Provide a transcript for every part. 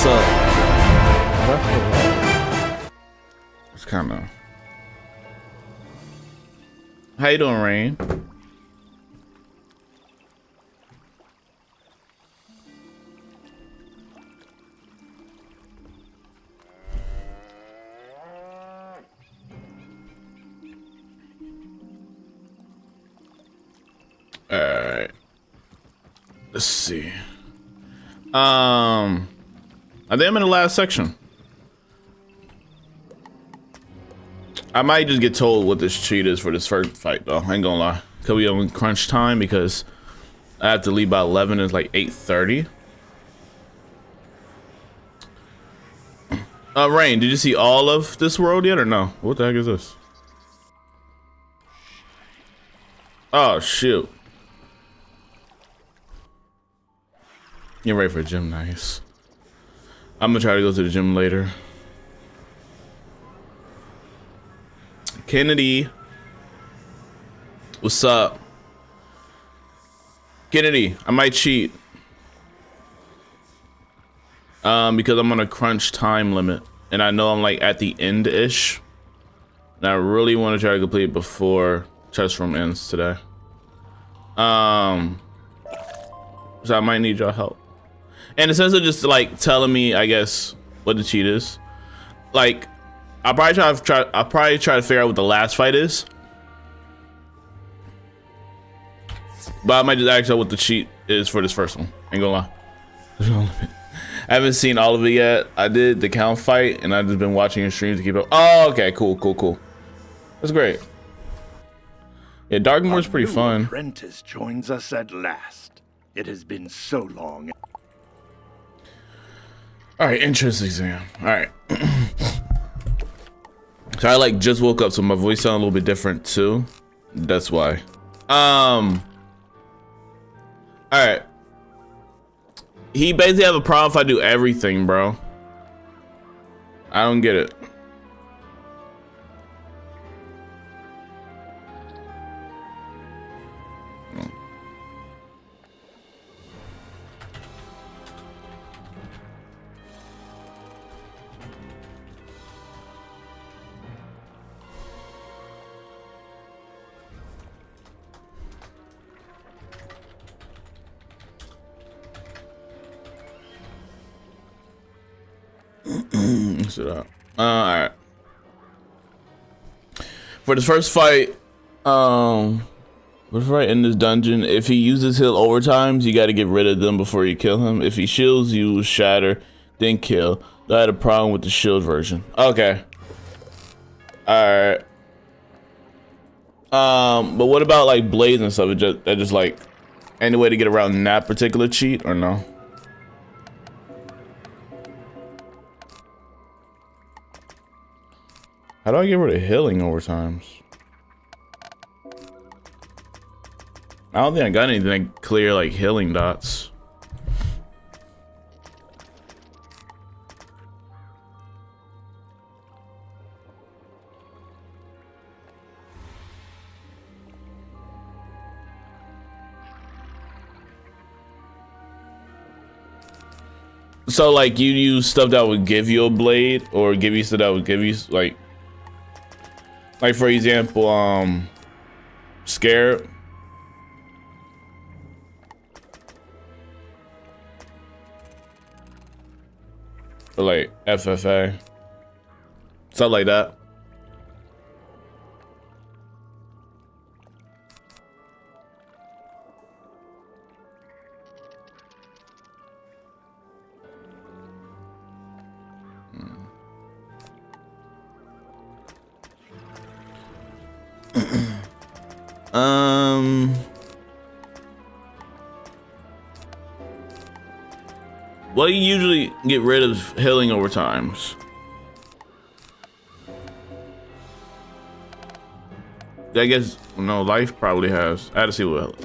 what's up? It's kind of. How you doing, Rain? All right. Let's see. I think I'm in the last section. I might just get told what this cheat is for this first fight, though. I ain't gonna lie. Cause we on crunch time because I have to leave by 11. It's like 8:30. Rain, did you see all of this world yet or no? What the heck is this? Oh shoot. You're ready for a gym, nice. I'm gonna try to go to the gym later. Kennedy, what's up? Kennedy, I might cheat. Because I'm on a crunch time limit, and I know I'm like at the end-ish, and I really want to try to complete it before test room ends today. So I might need your help. And in sense of just like telling me, I guess, what the cheat is. Like, I'll probably try to figure out what the last fight is. But I might just ask out what the cheat is for this first one. Ain't gonna lie. I haven't seen all of it yet. I did the count fight, and I've just been watching your streams to keep up. Oh, okay, cool. That's great. Yeah, Darkmoor is pretty fun. Apprentice joins us at last. It has been so long. All right, entrance exam. All right. So I like just woke up, so my voice sounds a little bit different too. That's why. All right. He basically have a problem if I do everything, bro. I don't get it. All right. For the first fight, in this dungeon, if he uses heal overtimes, you got to get rid of them before you kill him. If he shields, you shatter, then kill. I had a problem with the shield version. Okay. All right. But what about like Blaze and stuff? That just like any way to get around that particular cheat or no? How do I get rid of healing overtimes? I don't think I got anything clear like healing dots. So like you use stuff that would give you a blade or give you stuff that would give you like for example, scared. Or like FFA. Stuff like that. Well, you usually get rid of healing overtimes. I guess no, life probably has. I had to see what.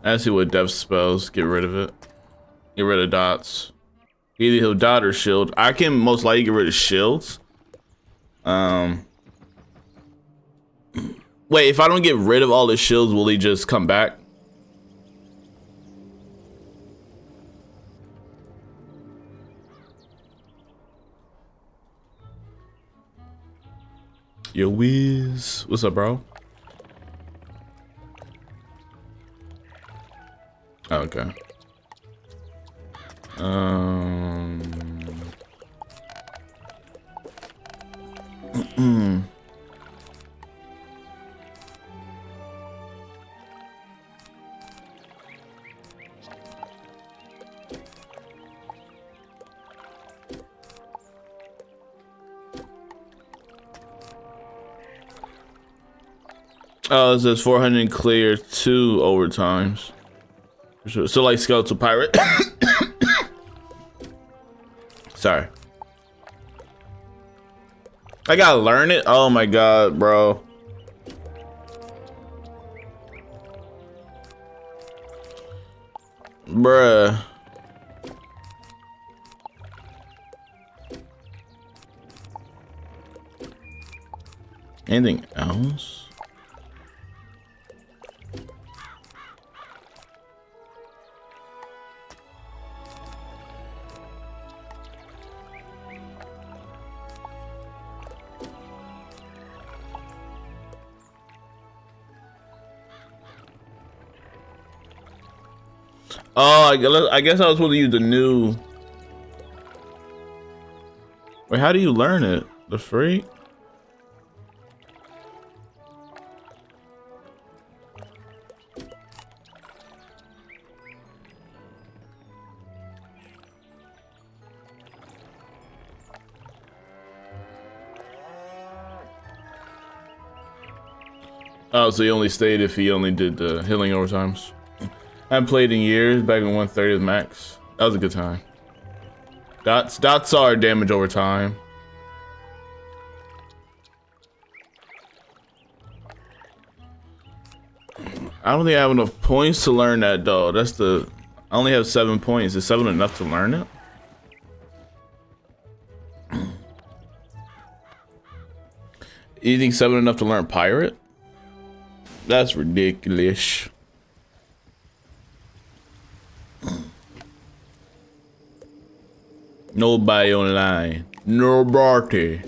I see what death spells. Get rid of it. Get rid of dots. Either he'll dot or shield. I can most likely get rid of shields. Wait, if I don't get rid of all the shields, will he just come back? Yo, Wiz. What's up, bro? Oh, okay. Oh, it says 400 clear 2 overtimes. So like Skeletal Pirate. Sorry. I gotta learn it? Oh my god, bro. Bruh. Anything else? Oh, I guess I was supposed to use the new. Wait, how do you learn it? The freak? Oh, so he only stayed if he only did the healing overtimes. I haven't played in years, back in 130 max. That was a good time. Dots are damage over time. I don't think I have enough points to learn that though. That's the, I only have 7 points. Is 7 enough to learn it? You think 7 enough to learn pirate? That's ridiculous. Nobody online. Nobody.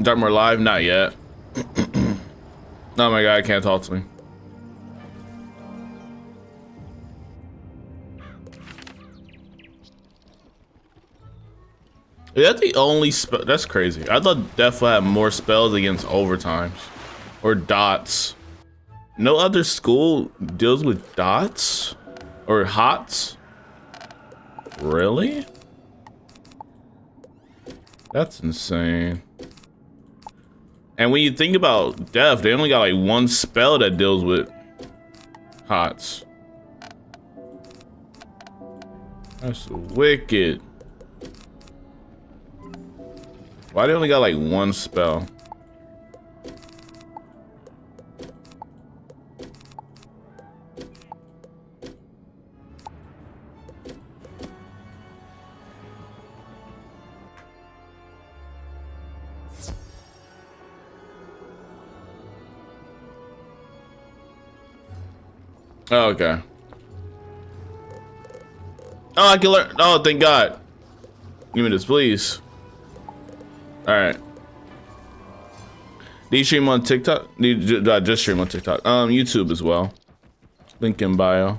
Darkmoor live? Not yet. Oh my god, I can't talk to him. Is that the only spell? That's crazy. I thought Def had more spells against overtimes. Or dots. No other school deals with dots? Or hots? Really? That's insane. And when you think about Def, they only got like 1 spell that deals with hots. That's wicked. Why they only got like 1 spell? Oh, okay. Oh, I can learn. Oh, thank God. Give me this, please. All right. Do you stream on TikTok? Do you just stream on TikTok? YouTube as well. Link in bio.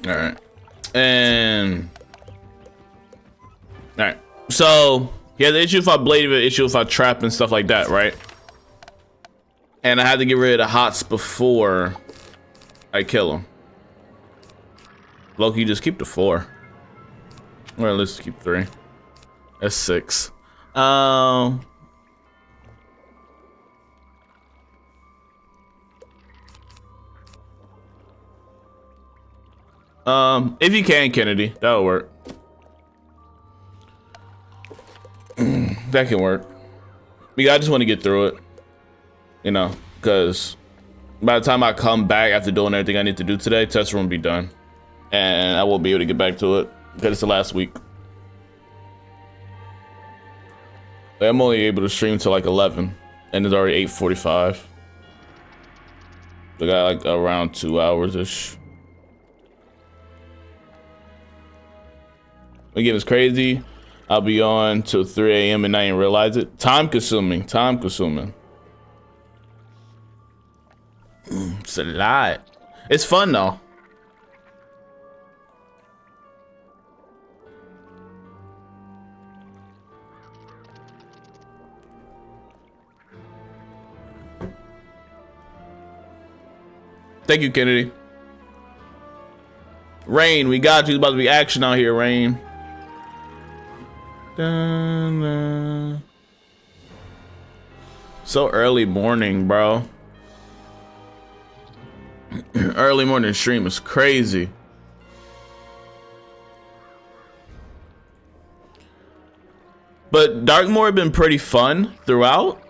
All right, and all right. So He has an issue if I blade, an issue if I trap and stuff like that, right? And I had to get rid of the hots before I kill him. Loki, just keep the 4. Or let's keep 3. That's 6. If you can, Kennedy, that'll work. That can work. I just want to get through it, you know, because by the time I come back after doing everything I need to do today, test room will be done, and I won't be able to get back to it because it's the last week. I'm only able to stream till like 11, and it's already 8:45. So I got like around 2 hours ish. Again, it's crazy. I'll be on till 3 a.m. and I didn't realize it. Time consuming, time consuming. It's a lot. It's fun though. Thank you, Kennedy. Rain, we got you. There's about to be action out here, Rain. Dun, so early morning, bro. Early morning stream is crazy. But Darkmoor been pretty fun throughout.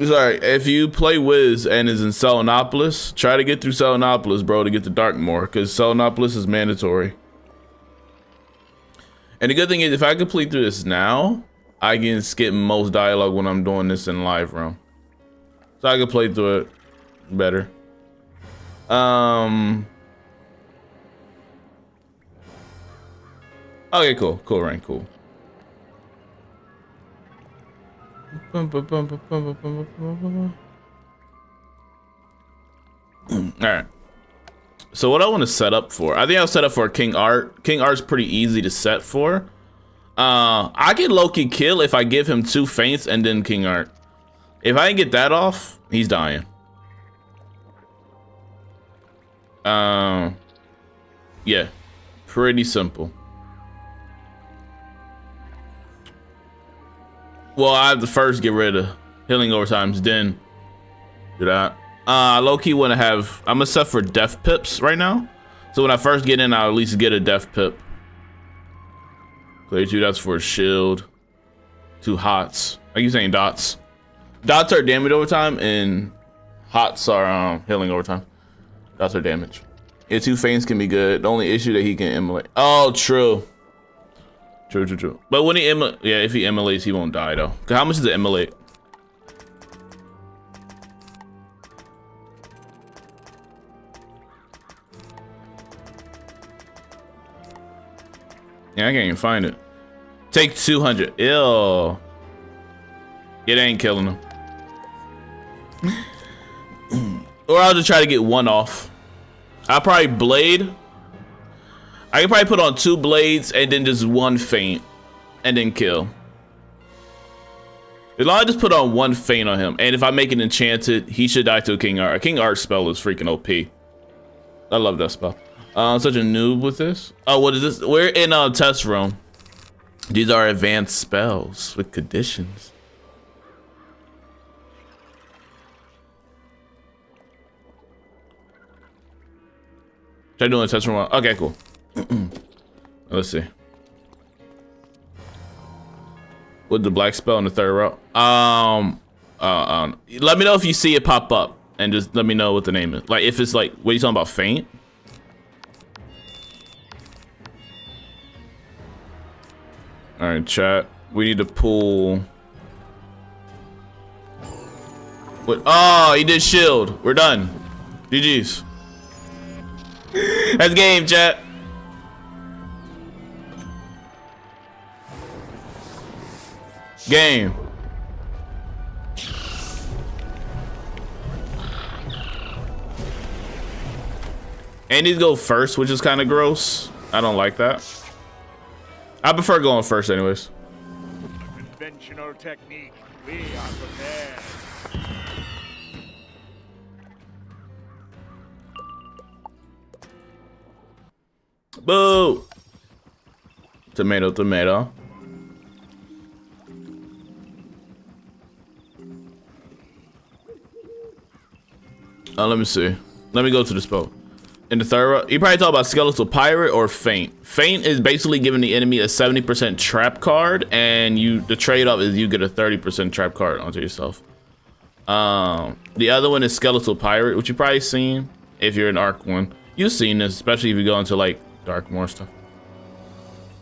Sorry, if you play Wiz and is in Selenopolis, try to get through Selenopolis, bro, to get to Darkmoor, because Selenopolis is mandatory. And the good thing is, if I complete through this now, I can skip most dialogue when I'm doing this in live room. So I can play through it better. Okay, cool. Cool, Rain, cool. Alright. So what I want to set up for, I think I'll set up for King Art. King Art's pretty easy to set for. I can low-key kill if I give him 2 feints and then King Art. If I can get that off, he's dying. Yeah, pretty simple. Well, I have to first get rid of healing overtimes, then do that. Low-key want to have, I'm gonna set for death pips right now. So when I first get in, I'll at least get a death pip. Play 2, that's for a shield. 2 hots. I keep saying dots. Dots are damage overtime and hots are healing overtime. Dots are damage. Yeah, 2 feints can be good. The only issue that he can immolate. Oh, true. True. But when he if he immolates, he won't die though. How much does it immolate? Yeah, I can't even find it. Take 200. Ew. It ain't killing him. Or I'll just try to get 1 off. I'll probably blade. I can probably put on 2 blades and then just 1 feint and then kill. As long as I just put on 1 feint on him, and if I make it enchanted, he should die to a King Art. A King Art spell is freaking OP. I love that spell. I'm such a noob with this. Oh, what is this? We're in a test room. These are advanced spells with conditions. Should I do a test room? Okay, cool. Let's see. With the black spell in the 3rd row. Let me know if you see it pop up, and just let me know what the name is. Like if it's like, what are you talking about, feint? All right, chat. We need to pull. What? Oh, he did shield. We're done. GG's. That's game, chat. Game. And these go first, which is kind of gross. I don't like that. I prefer going first anyways. Conventional technique. We are prepared. Boo! Tomato, tomato. Let me see. Let me go to the spell. In the third row, you probably talk about Skeletal Pirate or Feint. Feint is basically giving the enemy a 70% trap card, and the trade-off is you get a 30% trap card onto yourself. The other one is Skeletal Pirate, which you probably seen if you're an Arc one. You've seen this, especially if you go into like Darkmoor stuff.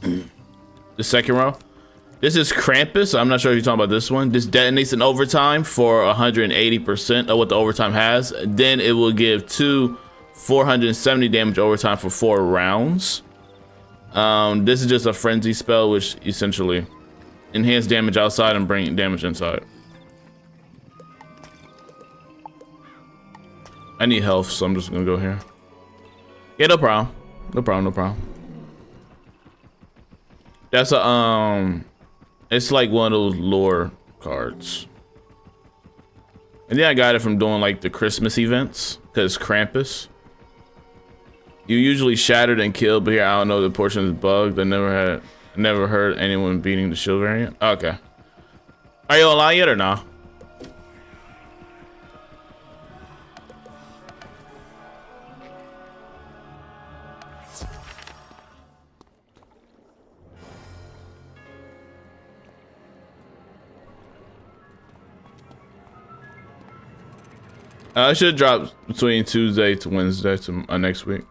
The second row, this is Krampus. I'm not sure if you're talking about this one. This detonates in overtime for 180% of what the overtime has. Then it will give 470 damage overtime for 4 rounds. This is just a frenzy spell, which essentially enhance damage outside and bring damage inside. I need health, so I'm just gonna go here. Yeah, no problem. No problem, no problem. That's a it's like one of those lore cards. And then I got it from doing like the Christmas events, because Krampus. You usually shattered and killed, but here I don't know, the portion is bugged. I never heard anyone beating the shield variant. Okay. Are you online yet or not? I should drop between Tuesday to Wednesday to next week.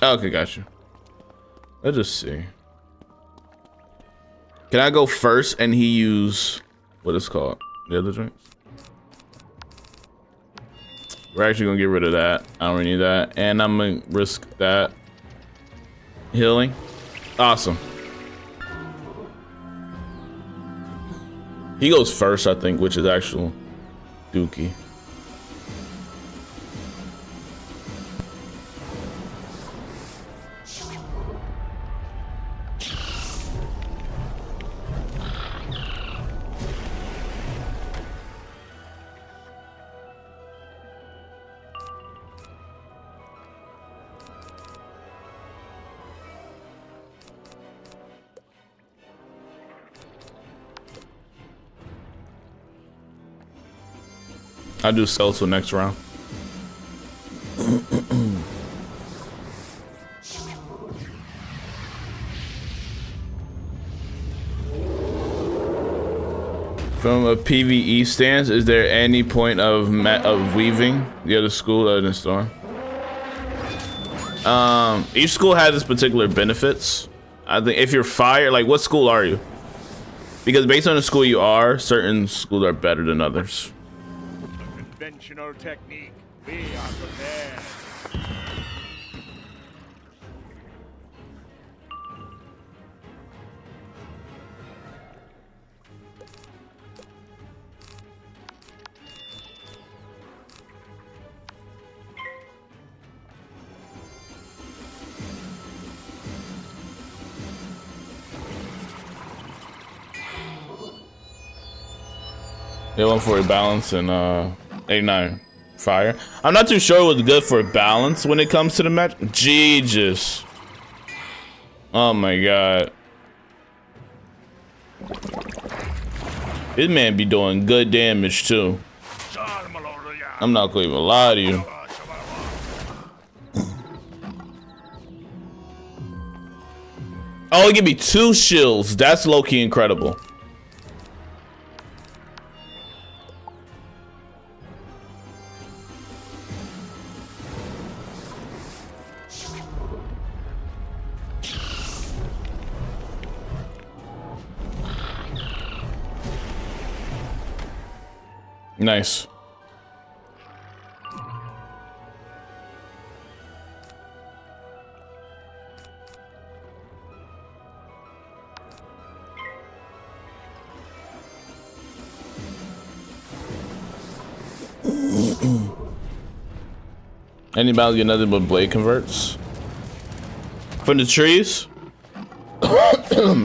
Okay, gotcha. Let's just see. Can I go first and he use what is called the other drinks? We're actually gonna get rid of that. I don't really need that, and I'm gonna risk that healing. Awesome. He goes first, I think, which is actual Dookie. I'll do Skeletal next round. From a PvE stance, is there any point of weaving the other school other than Storm? Each school has its particular benefits. I think if you're fire, like what school are you? Because based on the school you are, certain schools are better than others. Conventional technique. We are prepared. Yeah, 140 balance and 89 fire. I'm not too sure what's good for balance when it comes to the match. Jesus. Oh my god. This man be doing good damage too. I'm not gonna even lie to you. Oh, he give me 2 shields. That's low-key incredible. Nice. Anybody get nothing but blade converts? From the trees?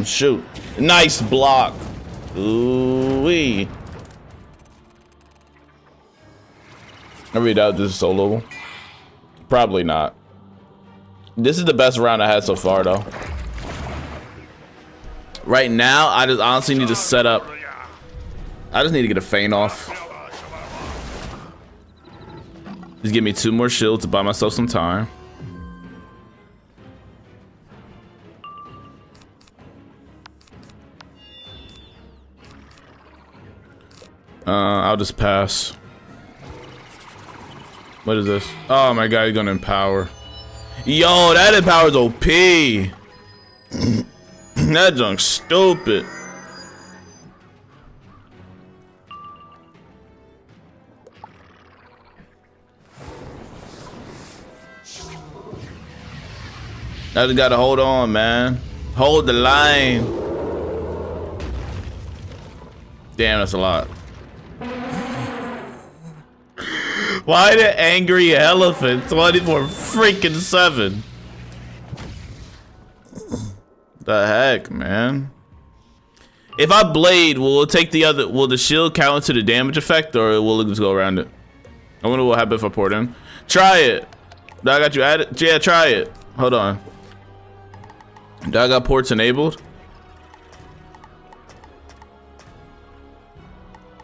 Shoot. Nice block. Ooh-wee. I really doubt this is soloable. Probably not. This is the best round I had so far, though. Right now, I just honestly need to set up. I just need to get a feint off. Just give me 2 more shields to buy myself some time. I'll just pass. What is this? Oh my god, he's gonna empower. Yo, that empowers OP. That junk's stupid. I just gotta hold on, man. Hold the line. Damn, that's a lot. Why the angry elephant 24-7? The heck, man. If I blade, will it take the other? Will the shield count to the damage effect, or will it just go around it? I wonder what happens if I pour it in. Try it. Do I got you added? Yeah, try it. Hold on. Do I got ports enabled?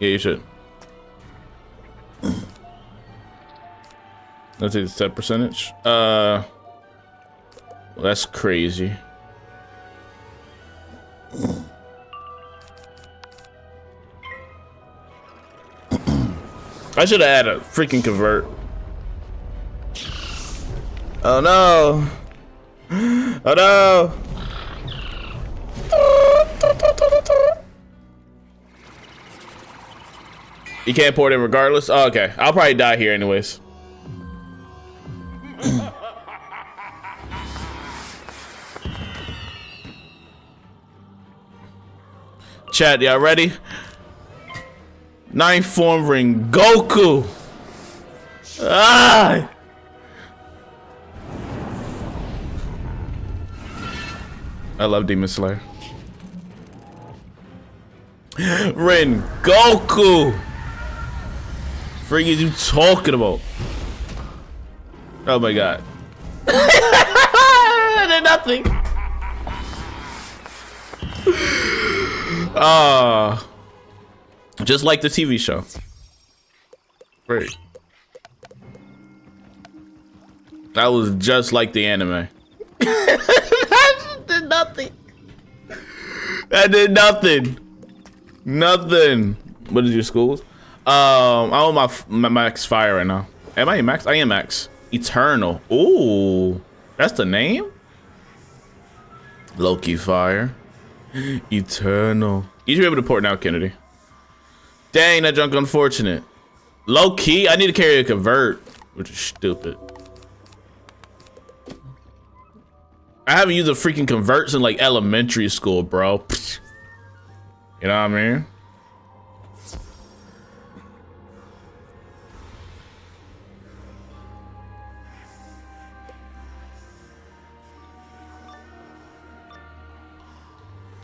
Yeah, you should. Let's see the set percentage. Well, that's crazy. I should have added a freaking convert. Oh no! Oh no! You can't pour it in regardless? Oh, okay. I'll probably die here anyways. Chat, y'all ready? 9th form ring Goku. Ah! I love Demon Slayer. Ren Goku. Freak is you talking about? Oh my god. I did nothing. Just like the TV show. Great. That was just like the anime. That did nothing. That did nothing. Nothing. What is your schools? I'm on my max fire right now. Am I in max? I am max. Eternal. Ooh, that's the name? Low-key fire. Eternal. You should be able to port now, Kennedy. Dang, that junk unfortunate. Low-key, I need to carry a convert, which is stupid. I haven't used a freaking convert since like elementary school, bro. You know what I mean?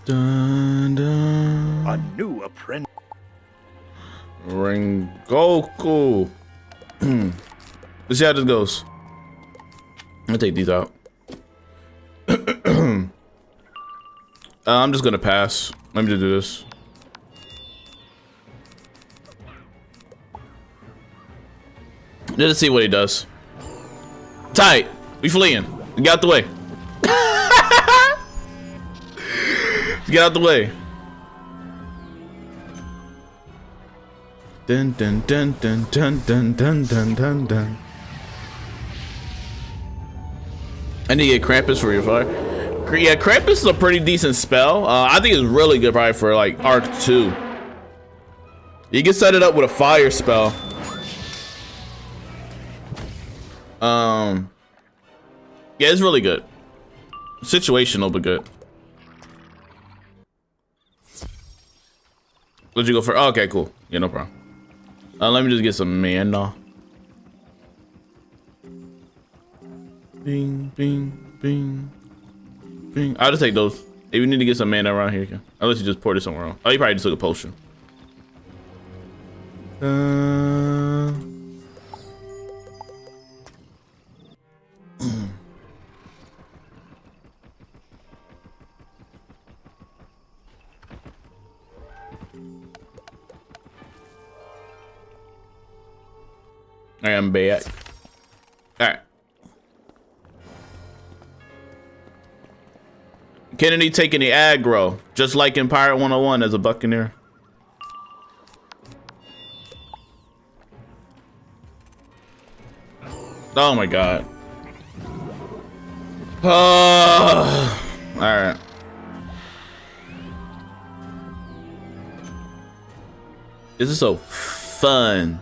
Dun, dun. A new apprentice. Rengoku. Let's see how this goes. I'm gonna take these out. I'm just gonna pass. Let me just do this. Just see what he does. Tight. We fleeing. Get out the way. Get out the way. Dun dun dun dun dun dun dun dun dun dun. I need to get Krampus for your fire. Yeah, Krampus is a pretty decent spell. I think it's really good probably for like Arc 2. You can set it up with a fire spell. Yeah, it's really good. Situational, but good. What'd you go for? Oh, okay, cool. Yeah, no problem. Let me just get some mana. Bing, bing, bing, bing. I'll just take those. If you need to get some mana around here, you unless you just poured it somewhere else. Oh, you probably just took a potion. I am back. Alright. Kennedy taking the aggro, just like in Pirate 101 as a Buccaneer. Oh my god. Alright. This is so fun.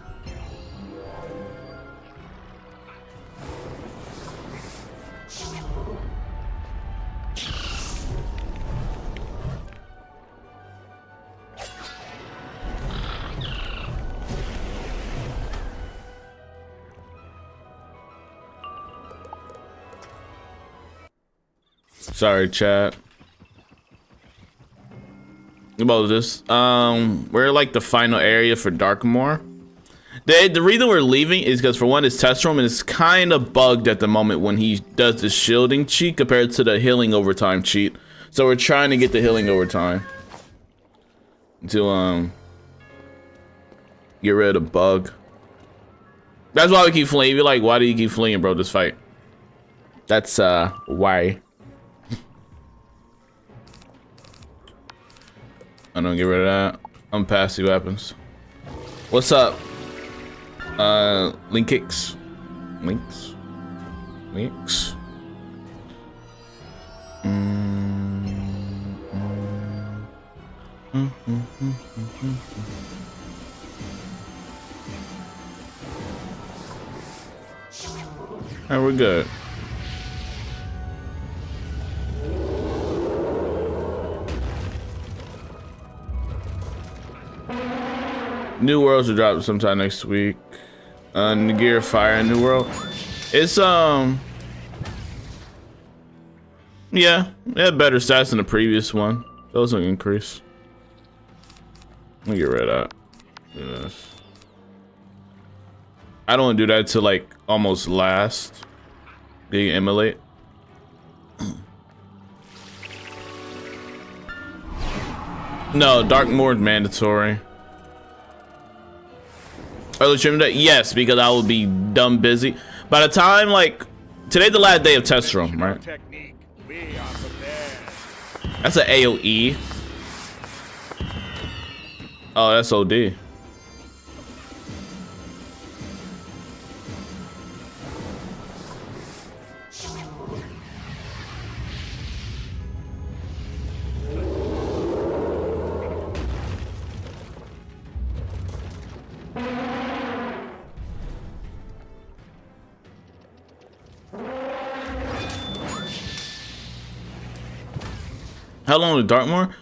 Sorry, chat. About this, we're like the final area for Darkmoor. The reason we're leaving is because for one, it's test room and it's kind of bugged at the moment when he does the shielding cheat compared to the healing overtime cheat. So we're trying to get the healing overtime to get rid of the bug. That's why we keep fleeing. You're like, why do you keep fleeing, bro? This fight. That's why. I don't get rid of that. I'm past see what happens. What's up? Link kicks. Links. Links. Alright, we're good. New Worlds will drop sometime next week. Gear Fire New World. It's yeah, it had better stats than the previous one. Those will increase. Let me get rid of that. Do this. I don't want to do that to like almost last. Being immolate. No, Darkmoor mandatory. Early stream day? Yes, because I will be dumb busy. By the time, like, today's the last day of test room, right? That's an AoE. Oh, that's OD. How long is Darkmoor?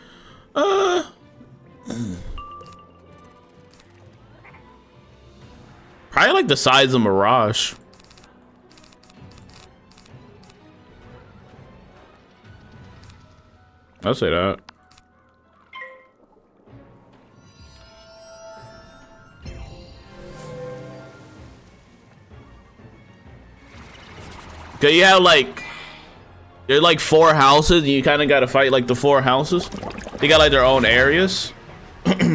Probably like the size of Mirage. I'll say that. Okay, you have like, there's like 4 houses, and you kind of got to fight like the 4 houses. They got like their own areas,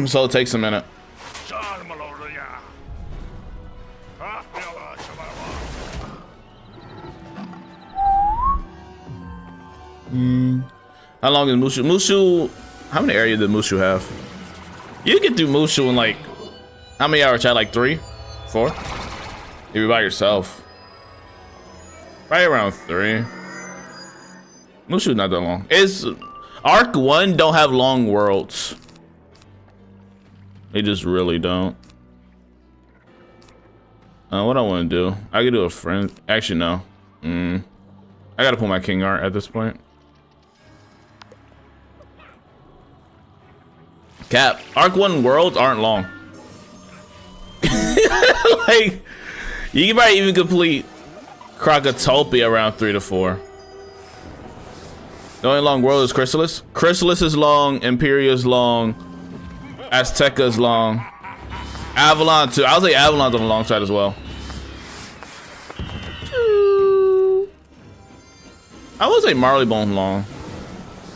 so it takes a minute. How long is Mushu? Mushu, how many areas did Mushu have? You get through Mushu in like, how many hours, chat? Like 3? 4? If you're by yourself. Right around 3. Mushu not that long. It's Arc 1 don't have long worlds. They just really don't. What I want to do? I could do a friend. Actually, no. I gotta put my king art at this point. Cap. Arc 1 worlds aren't long. Like, you can probably even complete Crocotopia around 3 to 4. The only long world is Chrysalis. Chrysalis is long, Imperia is long, Azteca is long. Avalon too. I'll say Avalon's on the long side as well. I would say Marleybone long.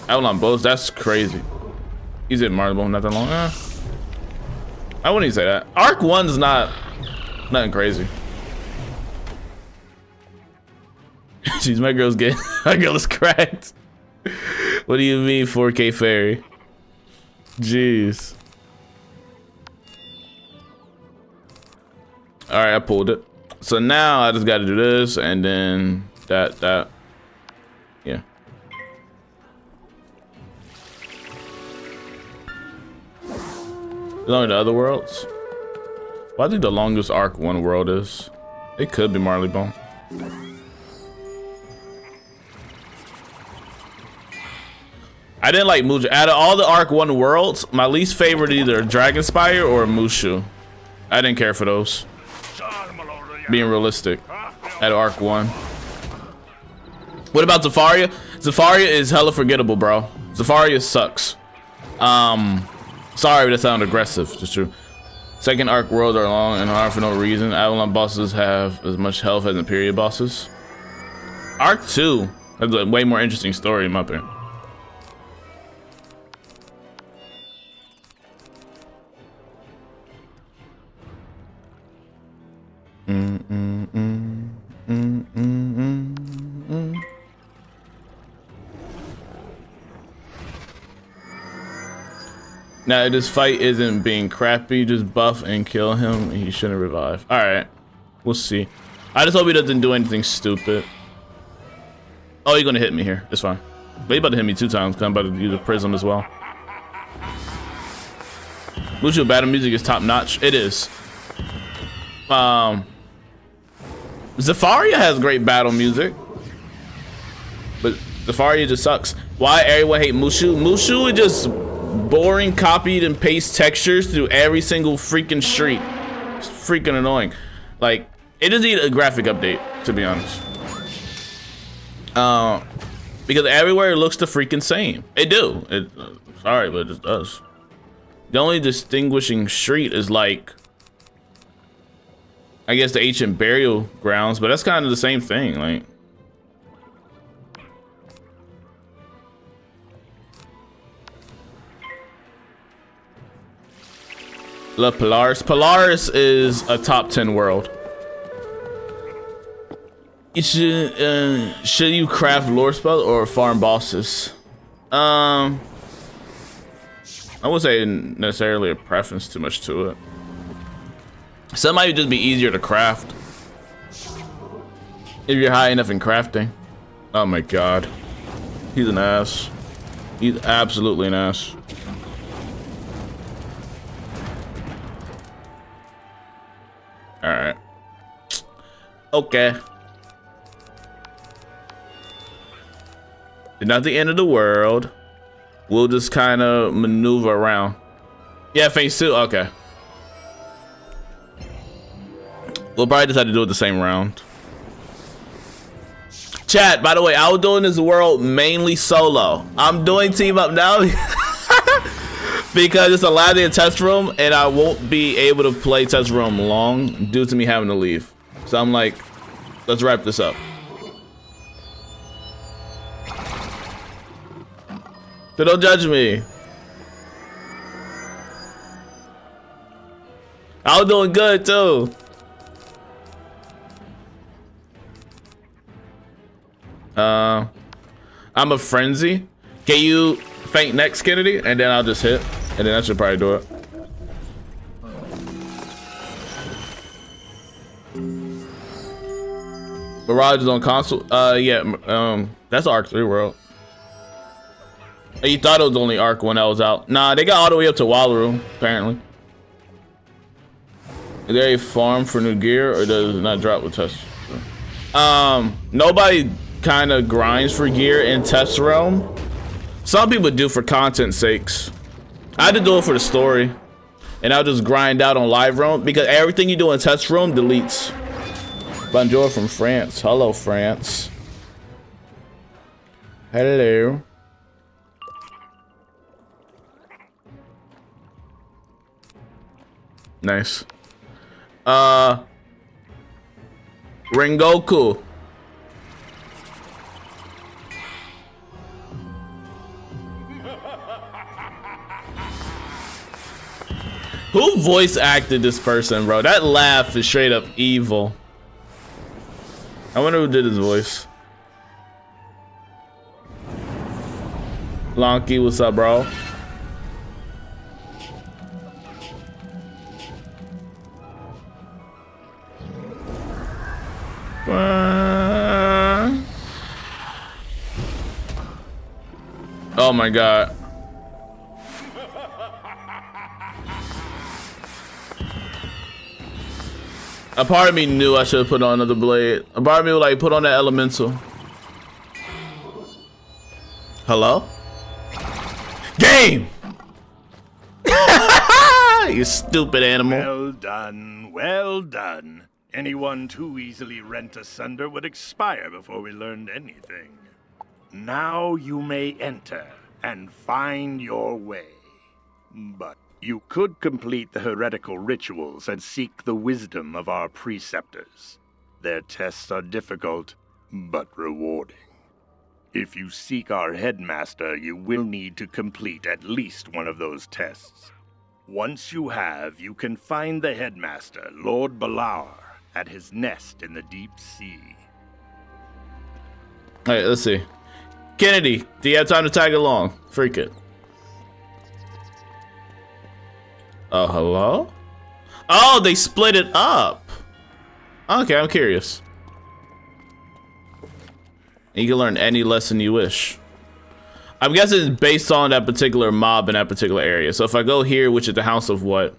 Avalon both. That's crazy. He's at Marleybone not that long. I wouldn't even say that. Arc 1's not nothing crazy. Jeez, my girl's getting. My girl is cracked. What do you mean 4K fairy? Jeez. All right, I pulled it. So now I just got to do this and then that. Yeah. There's only the other worlds. Well, I think the longest Arc 1 world is. It could be Marleybone. I didn't like Mushu. Out of all the Arc 1 worlds, my least favorite either Dragonspire or Mushu. I didn't care for those. Being realistic. At Arc 1. What about Zafaria? Zafaria is hella forgettable, bro. Zafaria sucks. Sorry, that sounded aggressive. It's true. Second Arc worlds are long and hard for no reason. Avalon bosses have as much health as Imperia bosses. Arc 2 has a way more interesting story in my opinion. Now this fight isn't being crappy, just buff and kill him. He shouldn't revive. All right, we'll see. I just hope he doesn't do anything stupid. Oh, you're gonna hit me here. It's fine. But he's about to hit me 2 times because I'm about to use a prism as well. Mushu battle music is top notch. It is. Zafaria has great battle music, but Zafaria just sucks. Why everyone hate Mushu? Mushu is just boring, copied and paste textures through every single freaking street. It's freaking annoying. Like, it doesn't need a graphic update, to be honest. Because everywhere it looks the freaking same. It do. Sorry, but it just does. The only distinguishing street is like, I guess the ancient burial grounds, but that's kind of the same thing. Like, La Polaris. Polaris is a top 10 world. You should you craft lore spells or farm bosses? I wouldn't say necessarily a preference too much to it. Some might just be easier to craft if you're high enough in crafting. Oh my god, he's an ass. He's absolutely an ass. All right. Okay. It's not the end of the world. We'll just kind of maneuver around. Yeah, phase 2. Okay. We'll probably decide to do it the same round. Chat, by the way, I was doing this world mainly solo. I'm doing team up now because it's a live in test room and I won't be able to play test room long due to me having to leave. So I'm like, let's wrap this up. So don't judge me. I was doing good too. I'm a frenzy. Can you faint next, Kennedy? And then I'll just hit. And then I should probably do it. Mirage is on console. Yeah. That's Arc 3 world. You thought it was only Arc 1 that was out. Nah, they got all the way up to Wallaru, apparently. Is there a farm for new gear or does it not drop with test? Nobody kind of grinds for gear in test realm. Some people do for content's sakes. I had to do it for the story. And I'll just grind out on live realm because everything you do in test realm deletes. Bonjour from France. Hello, France. Hello. Nice. Rengoku. Who voice acted this person, bro? That laugh is straight up evil. I wonder who did his voice. Lonky, what's up, bro? Oh my god. A part of me knew I should have put on another blade. A part of me was like, put on that elemental. Hello? Game! You stupid animal. Well done, well done. Anyone too easily rent asunder would expire before we learned anything. Now you may enter and find your way. But you could complete the heretical rituals and seek the wisdom of our preceptors. Their tests are difficult, but rewarding. If you seek our headmaster, you will need to complete at least one of those tests. Once you have, you can find the headmaster, Lord Wallaru, at his nest in the deep sea. Alright, let's see. Kennedy, do you have time to tag along? Freak it. Oh, hello? Oh, they split it up. Okay, I'm curious. You can learn any lesson you wish. I'm guessing it's based on that particular mob in that particular area. So if I go here, which is the house of what?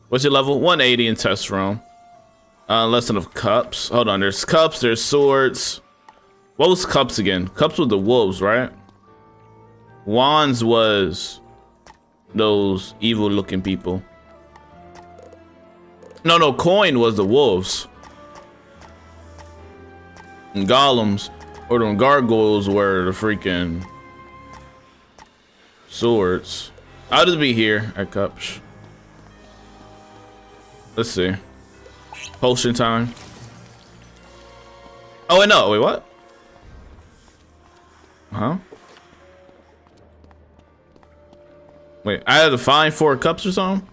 What's your level? 180 in test room. Lesson of cups. Hold on, there's cups, there's swords. What was cups again? Cups was the wolves, right? Wands was those evil looking people. No, coin was the wolves. And golems, or them gargoyles, were the freaking swords. I'll just be here at cups. Let's see. Potion time. Oh wait, no, wait, what? Huh? Wait, I had to find 4 cups or something?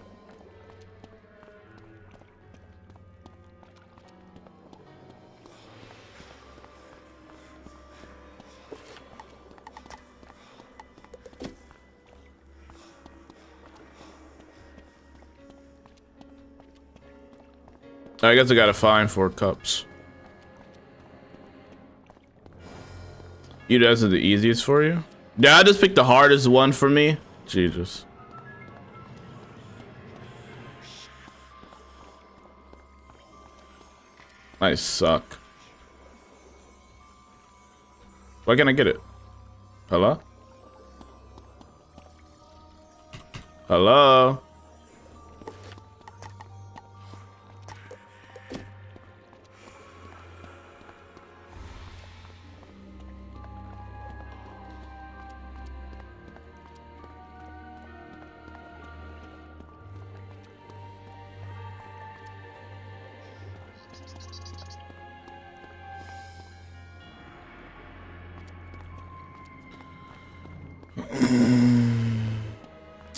I guess I gotta find 4 cups. You guys are the easiest for you? Did I just pick the hardest one for me? Jesus. I suck. Why can't I get it? Hello? Hello?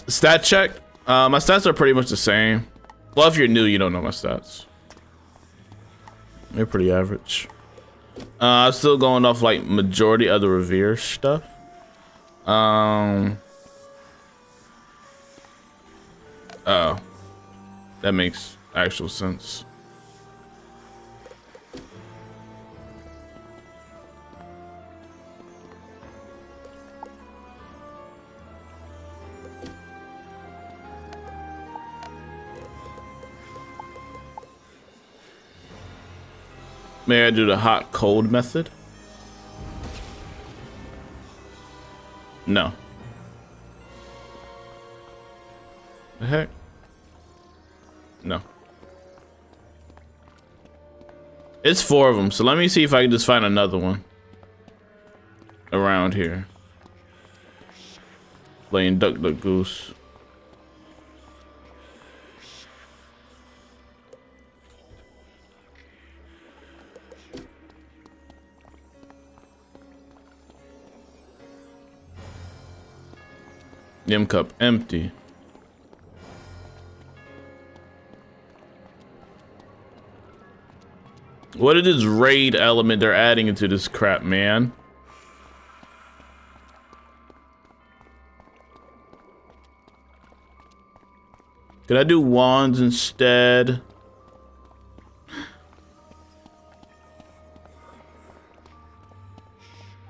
Stat check. My stats are pretty much the same. Well, if you're new, you don't know my stats. They're pretty average. I'm still going off like majority of the Revere stuff. Oh, that makes actual sense. May I do the hot cold method? No. The heck? No. It's 4 of them, so let me see if I can just find another one around here. Playing Duck Duck Goose. Yum cup empty. What is this raid element they're adding into this crap, man? Could I do wands instead?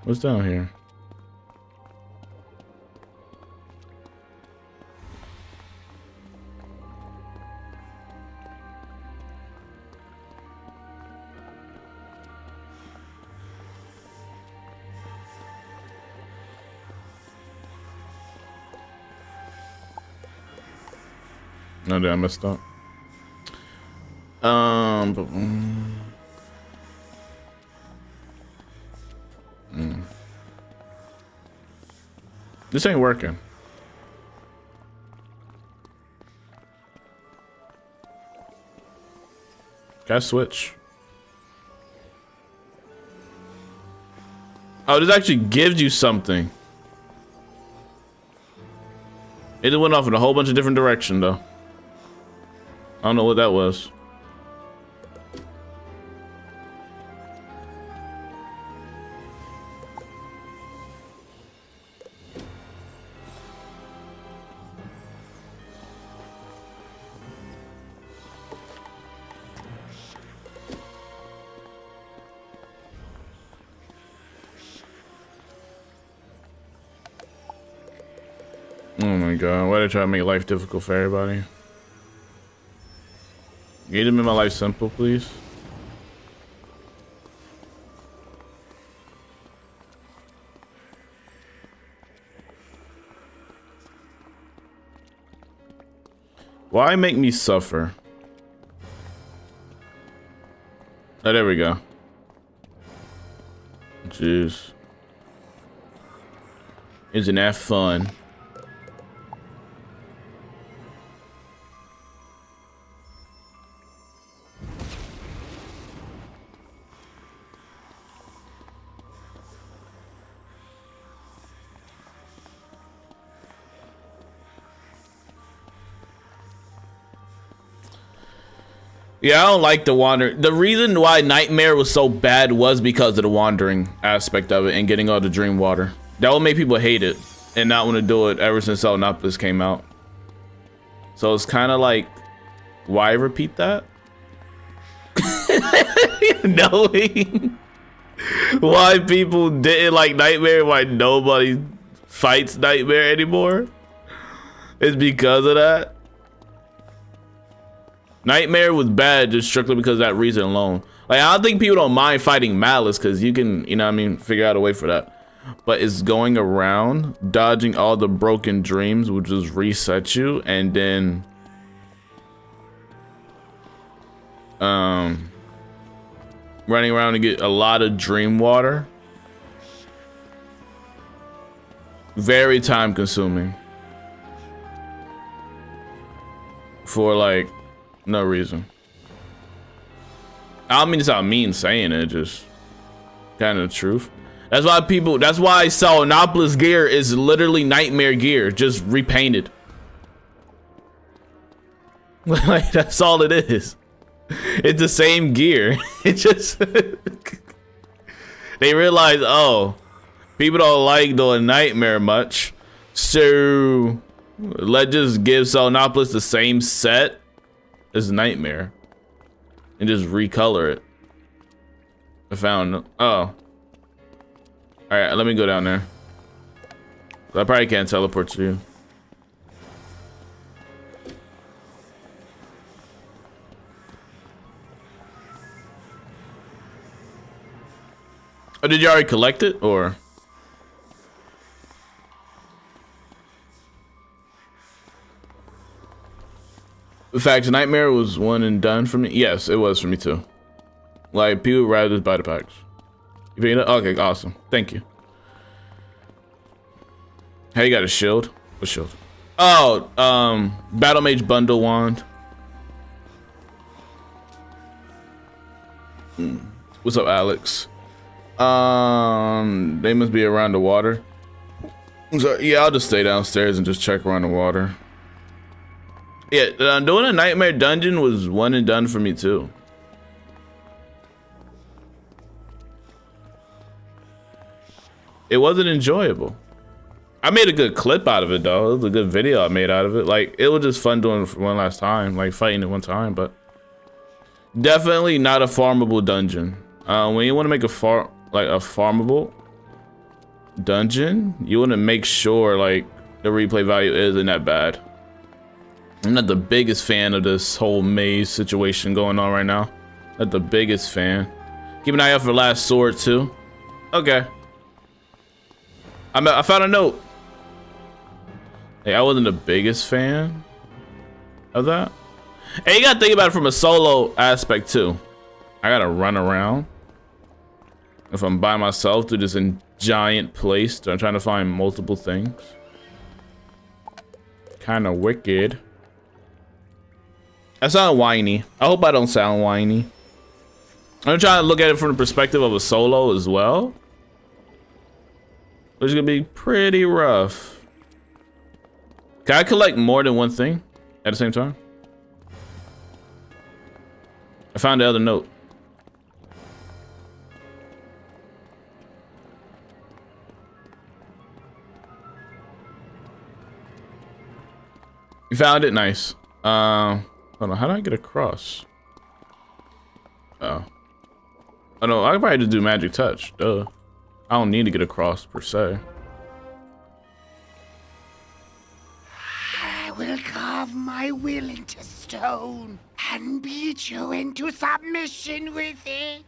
What's down here? No, I messed up. This ain't working. Can I switch? Oh, this actually gives you something. It went off in a whole bunch of different directions, though. I don't know what that was. Oh my god, why did I try to make life difficult for everybody? Can you make my life simple, please? Why make me suffer? Oh, there we go. Jeez. Isn't that fun? Yeah, I don't like the wander. The reason why Nightmare was so bad was because of the wandering aspect of it and getting all the dream water. That would make people hate it and not want to do it ever since Elnopolis came out. So it's kind of like, why repeat that? Knowing why people didn't like Nightmare, why nobody fights Nightmare anymore, it's because of that. Nightmare was bad just strictly because of that reason alone. Like, I don't think people don't mind fighting Malice because you can, you know what I mean, figure out a way for that. But it's going around, dodging all the broken dreams, which just reset you, and then running around to get a lot of dream water. Very time consuming. For like no reason. I don't mean it's not mean saying it, just kind of the truth. That's why people, that's why Elnopolis gear is literally Nightmare gear, just repainted. Like, that's all it is. It's the same gear. It just they realize, oh, people don't like doing Nightmare much, so let's just give Elnopolis the same set as Nightmare and just recolor it. I found, oh. All right, let me go down there. I probably can't teleport to you. Oh, did you already collect it, or? In fact, Nightmare was one and done for me. Yes, it was for me too. Like, people would rather just buy the packs. You paying it? Okay, awesome. Thank you. Hey, you got a shield? What shield? Oh, Battle Mage Bundle Wand. What's up, Alex? They must be around the water. So, yeah, I'll just stay downstairs and just check around the water. Yeah, doing a nightmare dungeon was one and done for me too. It wasn't enjoyable. I made a good clip out of it though. It was a good video I made out of it. Like, it was just fun doing it for one last time, like fighting it one time, but definitely not a farmable dungeon. When you want to make a farmable dungeon, you want to make sure like the replay value isn't that bad. I'm not the biggest fan of this whole maze situation going on right now. Not the biggest fan. Keep an eye out for last sword too. Okay. I found a note. Hey, I wasn't the biggest fan of that. Hey, you gotta think about it from a solo aspect too. I gotta run around. If I'm by myself through this giant place, I'm trying to find multiple things. Kind of wicked. I sound whiny. I hope I don't sound whiny. I'm trying to look at it from the perspective of a solo as well, which is gonna be pretty rough. Can I collect more than one thing at the same time? I found the other note. You found it? Nice. Hold on, how do I get across? Oh. Oh no, I could probably just do magic touch, duh. I don't need to get across per se. I will carve my will into stone and beat you into submission with it.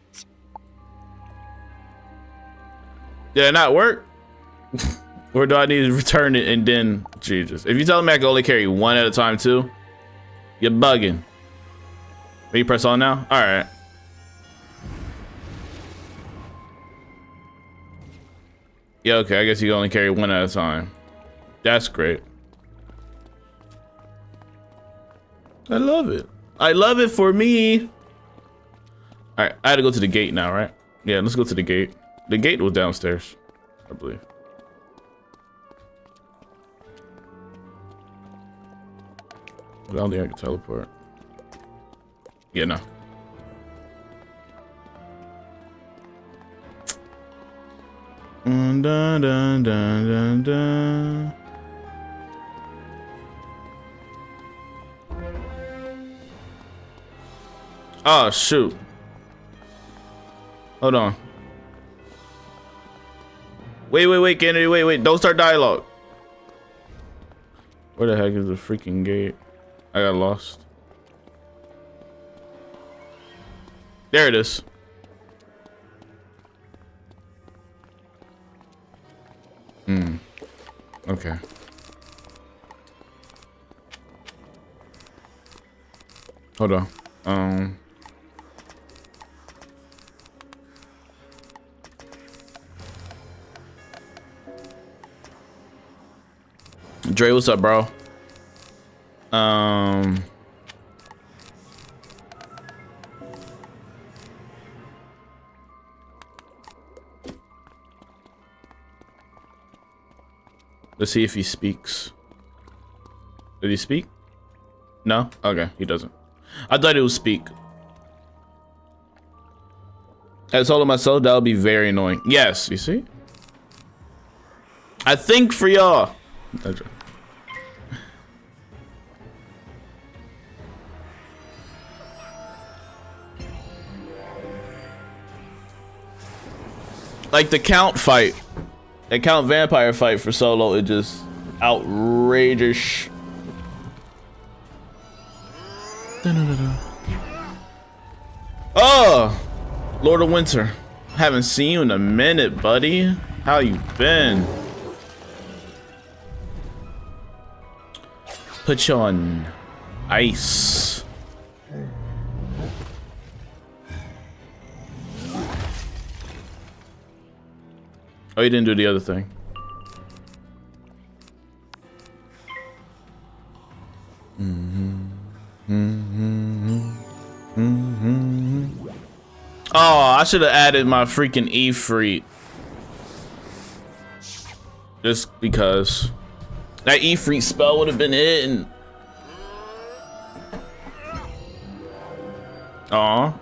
Did it not work? Or do I need to return it and then, Jesus. If you tell me I can only carry one at a time too, you're bugging. Will you press on now? All right. Yeah, okay, I guess you can only carry one at a time. That's great. I love it. I love it for me. All right, I had to go to the gate now, right? Yeah, let's go to the gate. The gate was downstairs, I believe. I don't think I can teleport. Yeah, no. Dun, dun, dun, dun, dun. Oh, shoot. Hold on. Wait, Kennedy, wait. Don't start dialogue. Where the heck is the freaking gate? I got lost. There it is. Okay. Hold on. Dre, what's up, bro? Let's see if he speaks. Did he speak? No? Okay, he doesn't. I thought he would speak. I told myself that would be very annoying. Yes, you see? I think for y'all. Like the Count fight. The Count Vampire fight for solo is just outrageous. Oh! Lord of Winter. Haven't seen you in a minute, buddy. How you been? Put you on ice. Oh, you didn't do the other thing. Oh, I should have added my freaking Ifrit. Just because. That Ifrit spell would have been it and... Aw.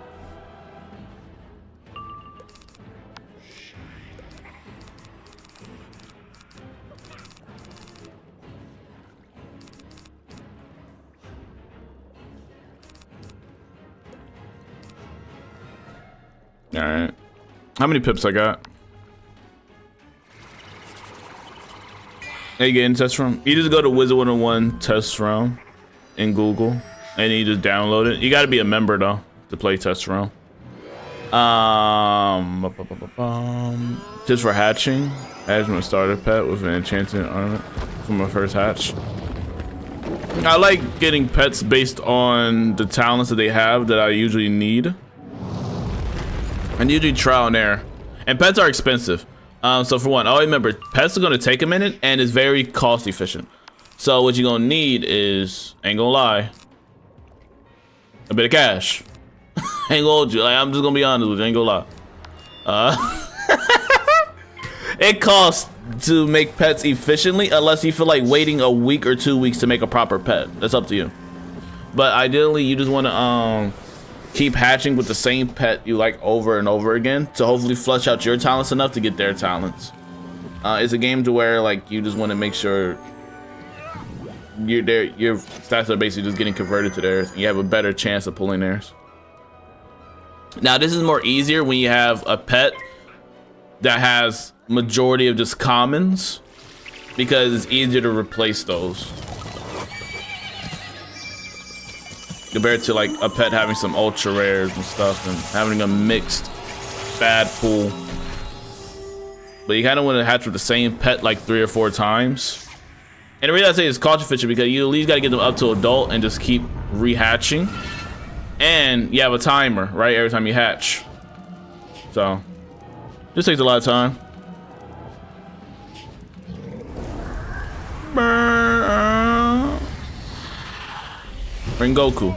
Alright. How many pips I got? Hey, you get in test room? You just go to Wizard101 test room in Google and you just download it. You gotta be a member though to play test room. Just for hatching. Hatching a starter pet with an enchanted ornament for my first hatch. I like getting pets based on the talents that they have that I usually need. And usually trial and error. And pets are expensive. So for one, always remember, pets are gonna take a minute and it's very cost efficient. So what you're gonna need is, ain't gonna lie, a bit of cash. Ain't gonna hold you, like, I'm just gonna be honest with you, ain't gonna lie. It costs to make pets efficiently unless you feel like waiting a week or 2 weeks to make a proper pet. That's up to you. But ideally, you just wanna keep hatching with the same pet you like over and over again to hopefully flush out your talents enough to get their talents. It's a game to where like you just want to make sure your stats are basically just getting converted to theirs. You have a better chance of pulling theirs. Now this is more easier when you have a pet that has majority of just commons because it's easier to replace those. Compared to like a pet having some ultra rares and stuff and having a mixed bad pool. But you kind of want to hatch with the same pet like 3 or 4 times. And the reason I say it's cost efficient because you at least got to get them up to adult and just keep rehatching. And you have a timer, right? Every time you hatch. So, this takes a lot of time. Bring Goku.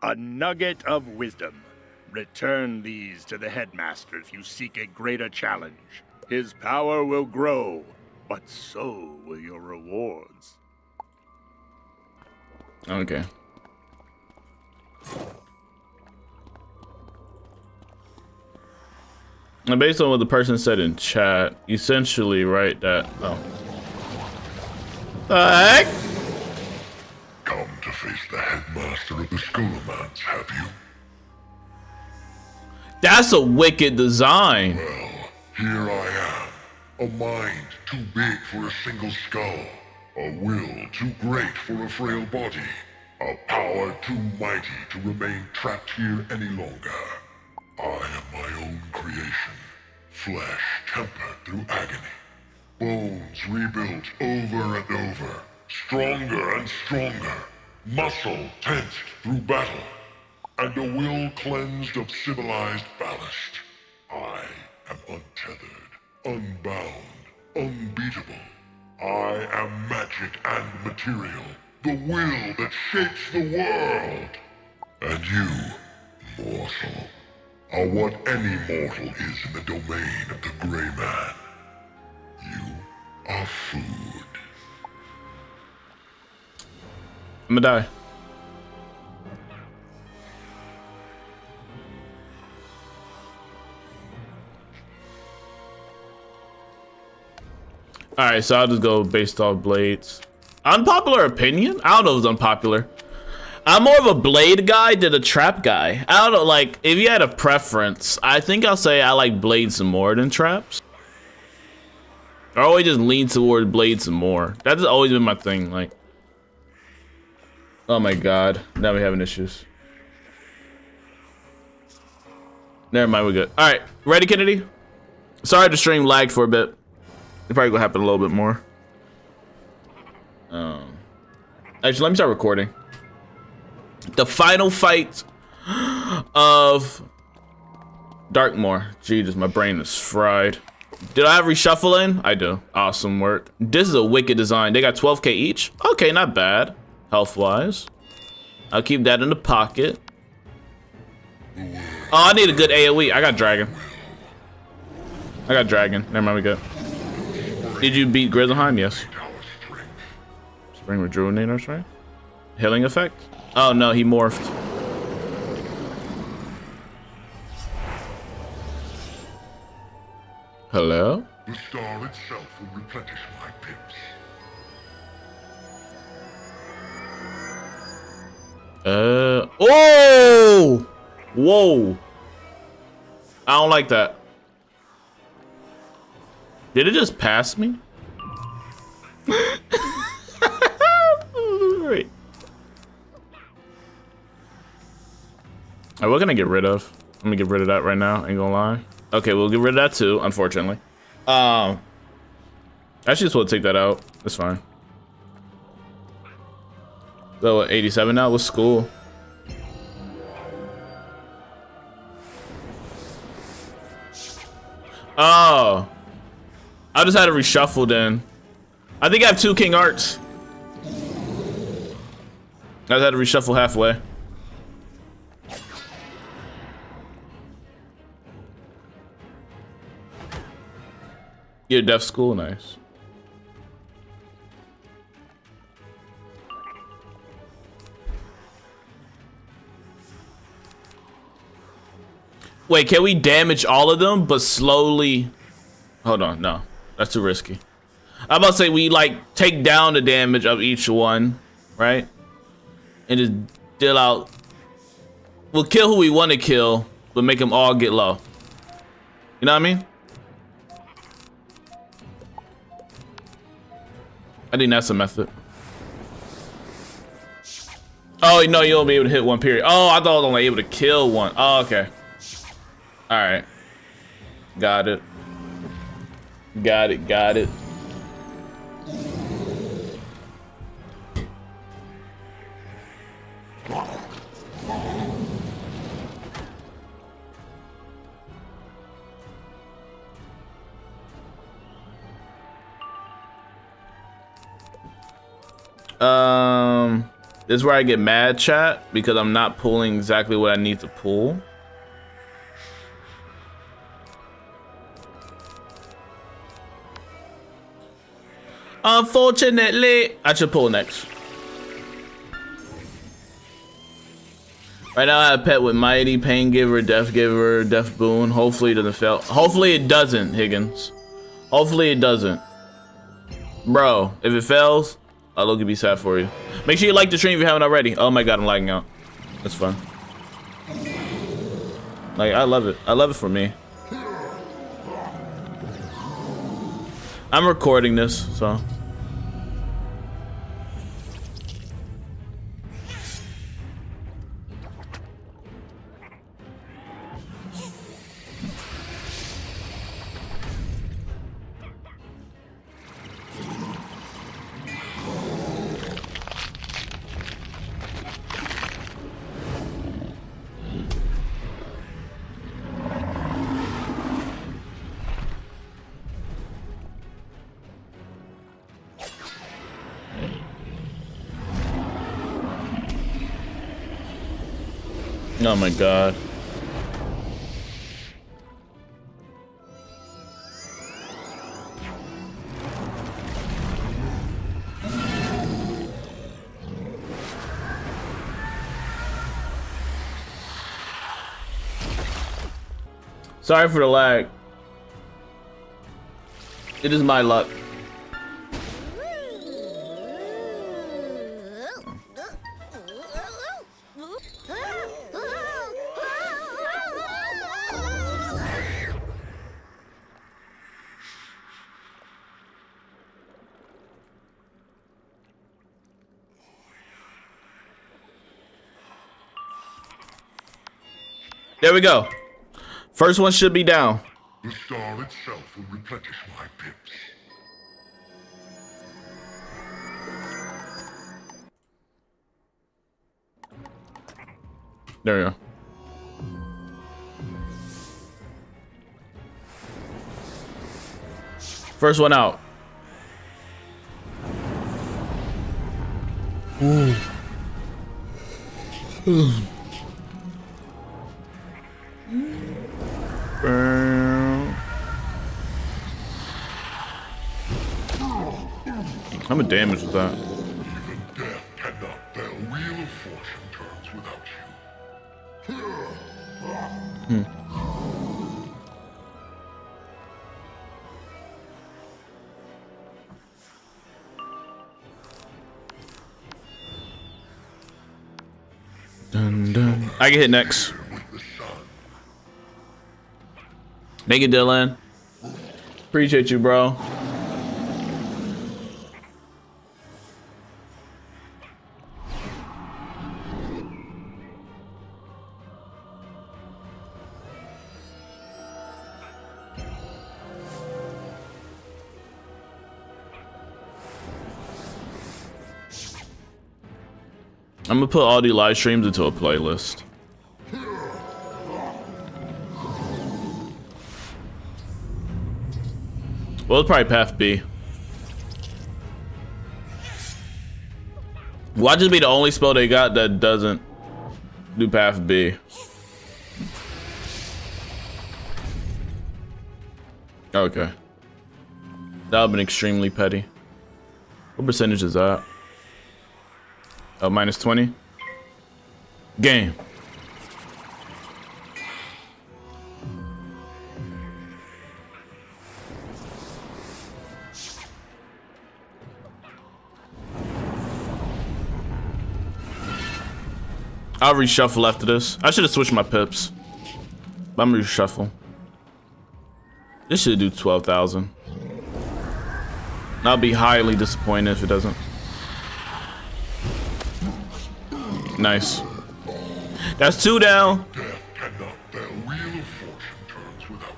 A nugget of wisdom. Return these to the headmaster if you seek a greater challenge. His power will grow, but so will your rewards. Okay. And based on what the person said in chat, essentially, right, that, oh. The heck? Come to face the headmaster of the Skullomans, have you? That's a wicked design. Well, here I am. A mind too big for a single skull. A will too great for a frail body. A power too mighty to remain trapped here any longer. I am my own creation, flesh tempered through agony, bones rebuilt over and over, stronger and stronger, muscle tensed through battle, and a will cleansed of civilized ballast. I am untethered, unbound, unbeatable. I am magic and material, the will that shapes the world. And you, mortal, are what any mortal is in the domain of the Gray Man. You are food. I'm gonna die. Alright, so I'll just go based off blades. Unpopular opinion? I don't know if it's unpopular. I'm more of a blade guy than a trap guy. I don't know, like, if you had a preference, I think I'll say I like blades more than traps. I always just lean toward blades more. That's always been my thing, like. Oh my god, now we're having issues. Never mind, we're good. Alright, ready, Kennedy? Sorry the stream lagged for a bit. It probably gonna happen a little bit more. Actually, let me start recording. The final fight of Darkmoor. Jesus, my brain is fried. Did I have reshuffling? I do. Awesome work. This is a wicked design. They got 12k each. Okay, not bad. Health-wise. I'll keep that in the pocket. Oh, I need a good AoE. I got dragon. Never mind, we good. Did you beat Grizzleheim? Yes. Spring Rejuvenator, right? Healing effect? Oh no, he morphed. Hello? The star itself will replenish my pips. Oh! Whoa. I don't like that. Did it just pass me? Right. Alright, what can I get rid of? Let me get rid of that right now, ain't gonna lie. Okay, we'll get rid of that too, unfortunately. I actually just want to take that out. That's fine. So, 87 now? What's school? Oh. I just had to reshuffle then. I think I have 2 King Arts. I just had to reshuffle halfway. You're deaf school, nice. Wait, can we damage all of them, but slowly? Hold on, no, that's too risky. I'm about to say we like take down the damage of each one, right? And just deal out. We'll kill who we want to kill, but make them all get low. You know what I mean? I think that's a method. Oh, no, you'll only be able to hit one period. Oh, I thought I was only able to kill one. Oh, okay. All right. Got it. Got it, got it. This is where I get mad, chat, because I'm not pulling exactly what I need to pull. Unfortunately, I should pull next. Right now I have a pet with Mighty, Pain Giver, Death Giver, Death Boon. Hopefully it doesn't fail. Hopefully it doesn't, Higgins. Hopefully it doesn't. Bro, if it fails, I'll look and be sad for you. Make sure you like the stream if you haven't already. Oh my god, I'm lagging out. That's fun. Like, I love it. I love it for me. I'm recording this, so. Oh my god. Sorry for the lag. It is my luck. There we go. First one should be down. The star itself will replenish my pips. There we go. First one out. Ooh. How much damage was that? Even death cannot tell wheel of fortune turns without you. Dun, dun. I get hit next. Thank you, Dylan. Appreciate you, bro. I'm gonna put all the live streams into a playlist. Well, it's probably Path B. Watch this be the only spell they got that doesn't do Path B. Okay. That would've been extremely petty. What percentage is that? Oh, minus 20. Game. I'll reshuffle after this. I should have switched my pips. But I'm gonna reshuffle. This should do 12,000. I'll be highly disappointed if it doesn't. Nice. That's 2 down. Death cannot tell wheel of fortune turns without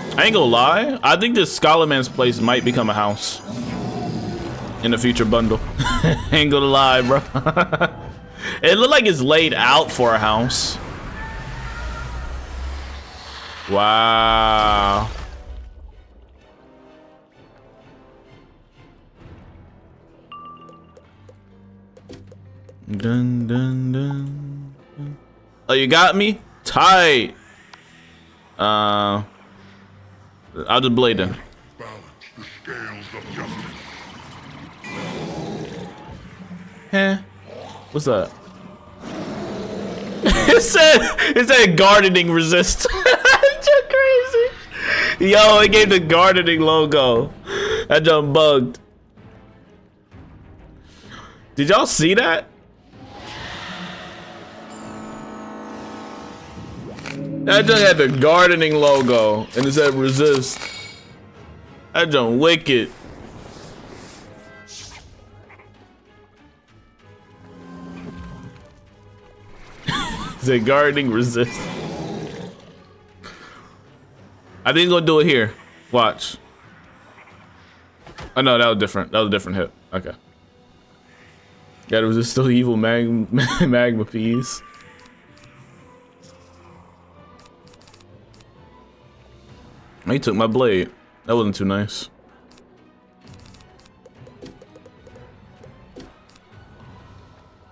you. I ain't gonna lie. I think this Scholar Man's place might become a house in the future bundle. Ain't gonna lie, bro. It looked like it's laid out for a house. Wow. Dun, dun, dun, dun. Oh, you got me? Tight. I'll just blade him. Balance the scales of justice. Huh? What's that? it said gardening resist. That's crazy. Yo, it gave the gardening logo. That jump bugged. Did y'all see that? That junk had the gardening logo and it said resist. That junk wicked. It said gardening resist. I think he's gonna do it here. Watch. Oh no, that was different. That was a different hit. Okay. Gotta resist still evil magma peas. He took my blade. That wasn't too nice.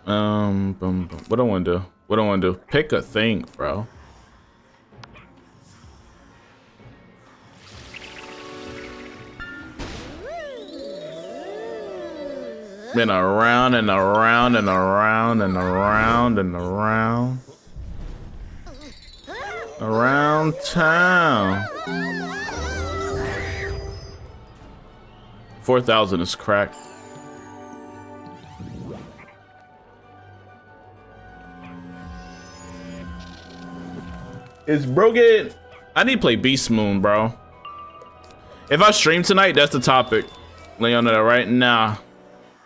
What do I want to do? What do I want to do? Pick a thing, bro. Been around and around and around and around and around. Around town. 4,000 is cracked. It's broken. I need to play Beast Moon, bro. If I stream tonight, that's the topic. Lay on that right now.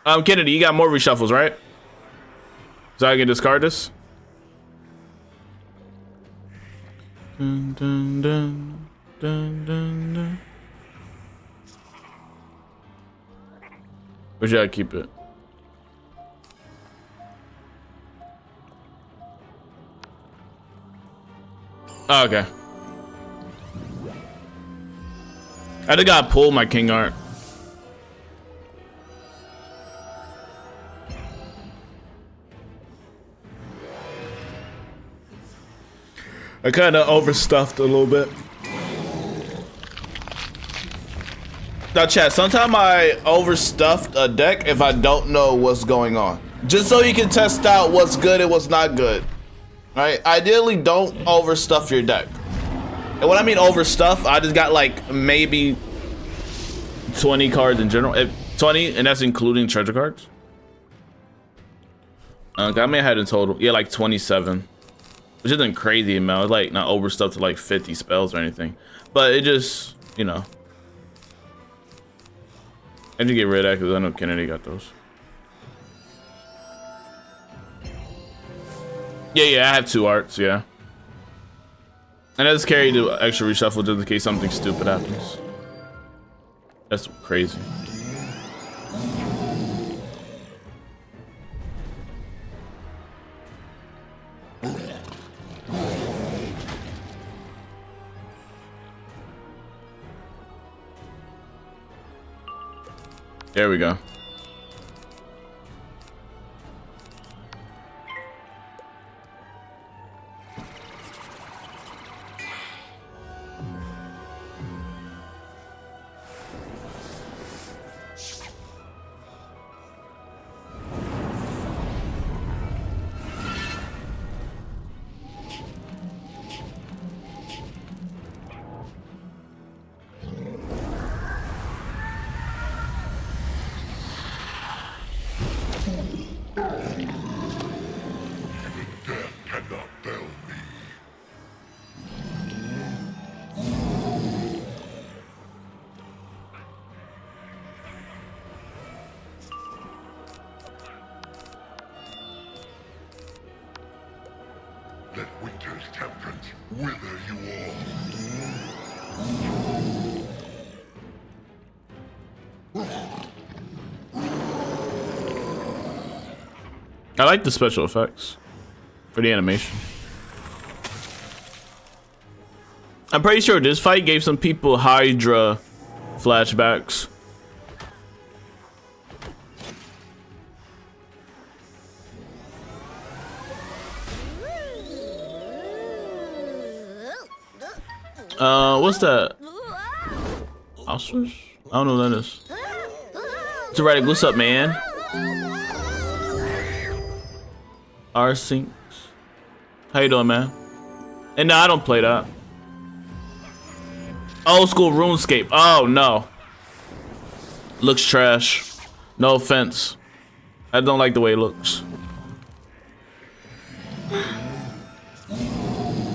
Kennedy, you got more reshuffles, right? So I can discard this? Dun, dun, dun, dun, dun, dun. Or should I keep it? Oh, okay. I just gotta pull my king art. I kind of overstuffed a little bit. Now, chat, sometimes I overstuffed a deck if I don't know what's going on. Just so you can test out what's good and what's not good. Right? Ideally, don't overstuff your deck. And when I mean overstuff, I just got like maybe 20 cards in general. 20, and that's including treasure cards. I may have had in total, yeah, like 27. Which isn't crazy amount. It's like not overstuffed to like 50 spells or anything. But it just, you know. I need to get rid of that because I know Kennedy got those. Yeah, I have 2 arts, yeah. And I just carry the extra reshuffle just in case something stupid happens. That's crazy. There we go. Let winter's temperance wither you all. I like the special effects for the animation. I'm pretty sure this fight gave some people Hydra flashbacks. What's that? Ostrich? I don't know what that is. Tyrannic, what's up, man? R-Syncs. How you doing, man? And no, I don't play that. Old school RuneScape. Oh, no. Looks trash. No offense. I don't like the way it looks.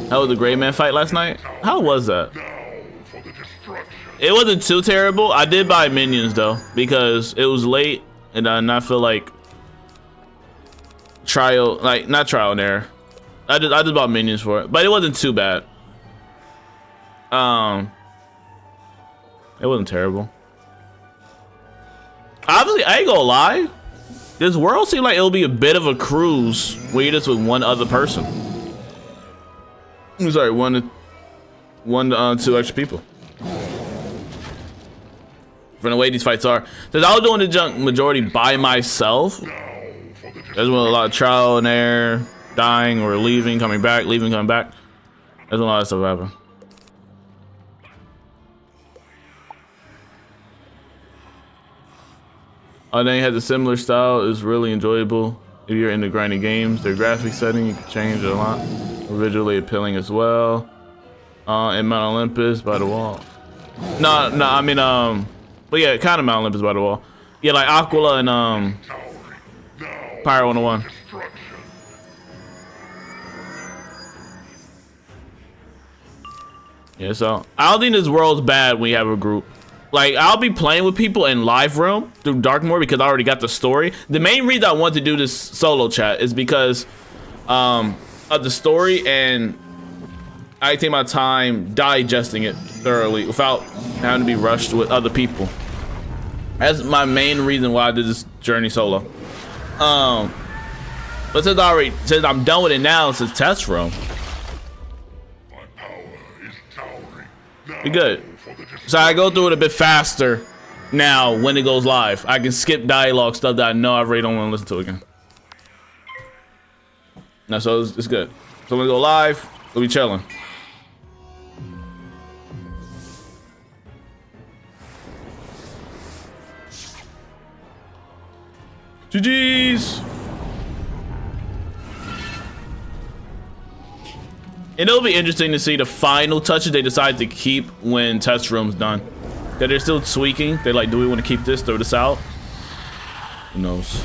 How was the Gray Man fight last night? How was that? It wasn't too terrible. I did buy minions though because it was late and I not feel like not trial and error. I just bought minions for it, but it wasn't too bad. It wasn't terrible. Obviously, I ain't gonna lie. This world seemed like it'll be a bit of a cruise where you're just with one other person. I'm sorry, one to 2 extra people. From the way these fights are, since I was doing the junk majority by myself, there's been a lot of trial and error, dying or leaving, coming back, leaving, coming back. There's a lot of stuff happen. They has a similar style, is really enjoyable. If you're into grinding games, their graphic setting you can change it a lot. Visually appealing as well. In Mount Olympus by the wall. No, I mean but yeah, kind of Mount Olympus by the wall. Yeah, like Aquila and Pyro 101. Yeah, so I don't think this world's bad when you have a group. Like, I'll be playing with people in live room through Darkmoor because I already got the story. The main reason I want to do this solo chat is because of the story, and I take my time digesting it thoroughly without having to be rushed with other people. That's my main reason why I did this journey solo. But since I'm done with it now, it's a test room. We good. So I go through it a bit faster now when it goes live. I can skip dialogue stuff that I know I really don't want to listen to again. No, so it's good. So when we go live, we'll be chilling. GG's. And it'll be interesting to see the final touches they decide to keep when test room's done. Cause they're still tweaking. They're like, do we want to keep this, throw this out? Who knows?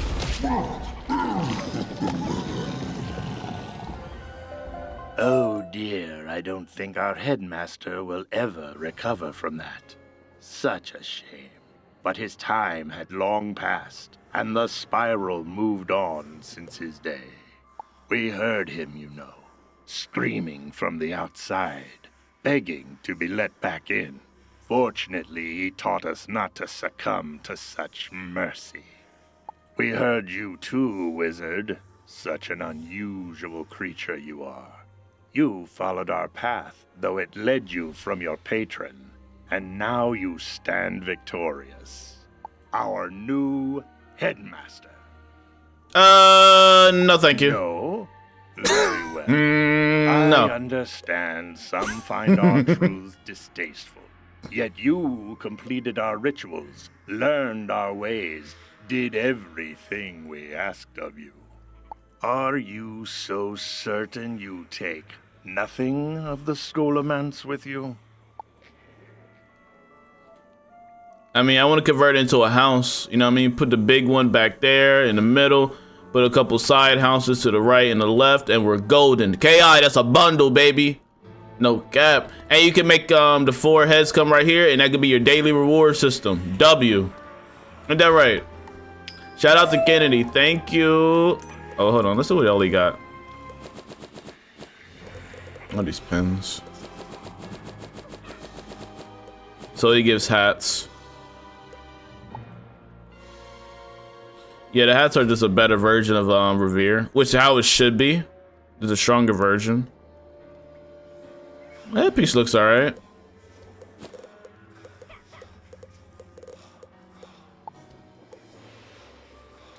Oh dear, I don't think our headmaster will ever recover from that. Such a shame. But his time had long passed, and the spiral moved on since his day. We heard him, you know, screaming from the outside, begging to be let back in. Fortunately, he taught us not to succumb to such mercy. We heard you too, Wizard. Such an unusual creature you are. You followed our path, though it led you from your patron, and now you stand victorious. Our new headmaster. No, thank you. No? Very well. No. I understand some find our truths distasteful. Yet you completed our rituals, learned our ways, did everything we asked of you. Are you so certain you take nothing of the Scholomance with you? I mean, I want to convert it into a house. You know what I mean? Put the big one back there in the middle. Put a couple side houses to the right and the left, and we're golden. KI, that's a bundle, baby. No cap. And you can make the 4 heads come right here, and that could be your daily reward system. W. Isn't that right? Shout out to Kennedy. Thank you. Oh, hold on. Let's see what all he got. All these pins. So he gives hats. Yeah, the hats are just a better version of Revere, which is how it should be. There's a stronger version. That piece looks alright.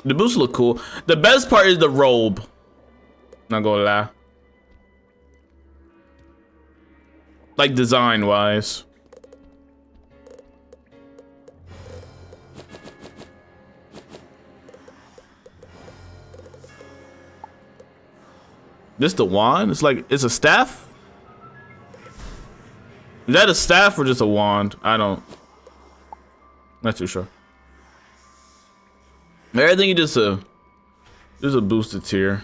The boots look cool. The best part is the robe. Not gonna lie. Like design wise. This the wand? It's like, it's a staff? Is that a staff or just a wand? Not too sure. Everything is just a boosted tier.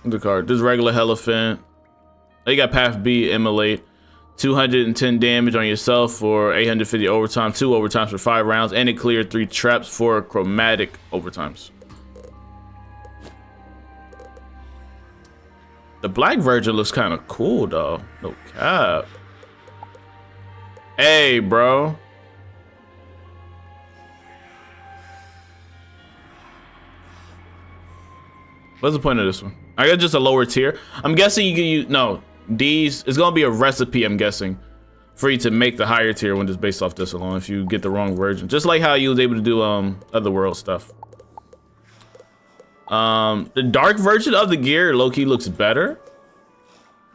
The card. This regular elephant. You got Path B, Immolate. 210 damage on yourself for 850 overtime, 2 overtimes for 5 rounds, and it cleared 3 traps for chromatic overtimes. The black version looks kind of cool though. No cap. Hey, bro. What's the point of this one? I got just a lower tier. I'm guessing you can use, no, these, it's gonna be a recipe, I'm guessing, for you to make the higher tier one just based off this alone if you get the wrong version. Just like how you was able to do Otherworld stuff. The dark version of the gear low-key looks better.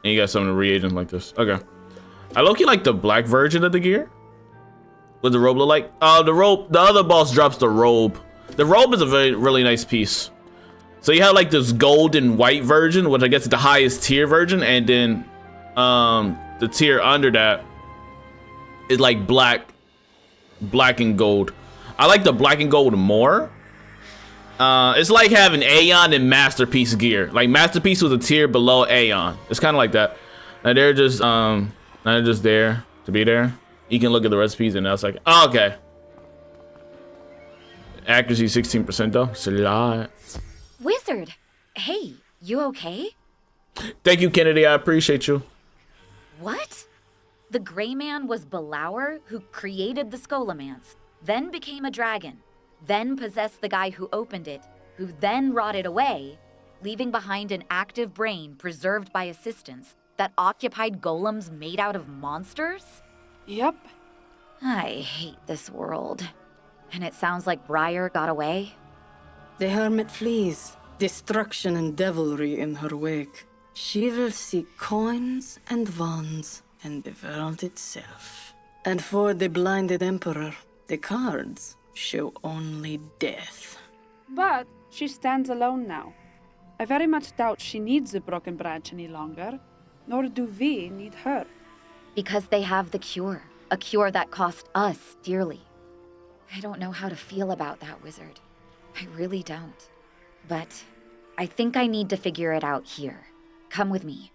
And you got some of the reagents like this. Okay. I low-key like the black version of the gear. What the robe look like? The robe, the other boss drops the robe. The robe is a really nice piece. So you have like this gold and white version, which I guess is the highest tier version, and then the tier under that is like black and gold. I like the black and gold more. It's like having Aeon and Masterpiece gear. Like Masterpiece was a tier below Aeon. It's kind of like that. And they're just there to be there. You can look at the recipes and that's like, oh, okay. Accuracy 16% though. It's a lot. Wizard, hey, you okay? Thank you, Kennedy. I appreciate you. What? The Gray Man was Balaur, who created the Scholomance, then became a dragon, then possessed the guy who opened it, who then rotted away, leaving behind an active brain preserved by assistance, that occupied golems made out of monsters? Yep. I hate this world. And it sounds like Briar got away? The hermit flees, destruction and devilry in her wake. She will seek coins and wands and the world itself. And for the blinded emperor, the cards show only death. But she stands alone now. I very much doubt she needs the broken branch any longer, nor do we need her. Because they have the cure. A cure that cost us dearly. I don't know how to feel about that, Wizard. I really don't. But I think I need to figure it out here. Come with me.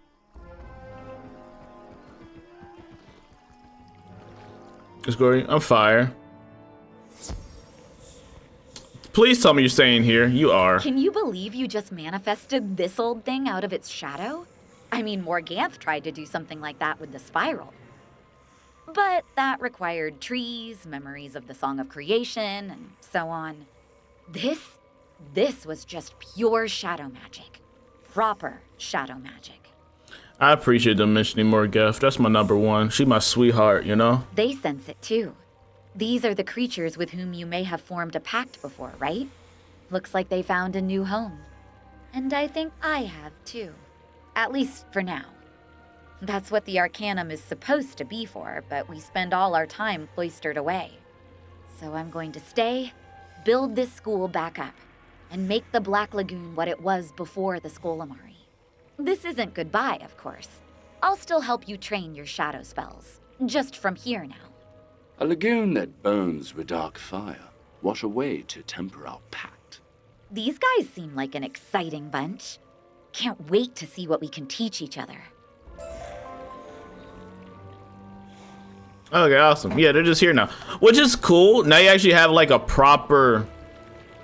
It's Gory. I'm fire. Please tell me you're staying here. You are. Can you believe you just manifested this old thing out of its shadow? I mean, Morganth tried to do something like that with the spiral. But that required trees, memories of the Song of Creation, and so on. This was just pure shadow magic. Proper shadow magic. I appreciate them mentioning Morganth. That's my number one. She my sweetheart, you know? They sense it too. These are the creatures with whom you may have formed a pact before, right? Looks like they found a new home. And I think I have too. At least for now. That's what the Arcanum is supposed to be for, but we spend all our time cloistered away. So I'm going to stay, build this school back up, and make the Black Lagoon what it was before the Skolamari. This isn't goodbye, of course. I'll still help you train your shadow spells, just from here now. A lagoon that burns with dark fire. What a way to temper our pact. These guys seem like an exciting bunch. Can't wait to see what we can teach each other. Okay, awesome. Yeah, they're just here now. Which is cool. Now you actually have like a proper...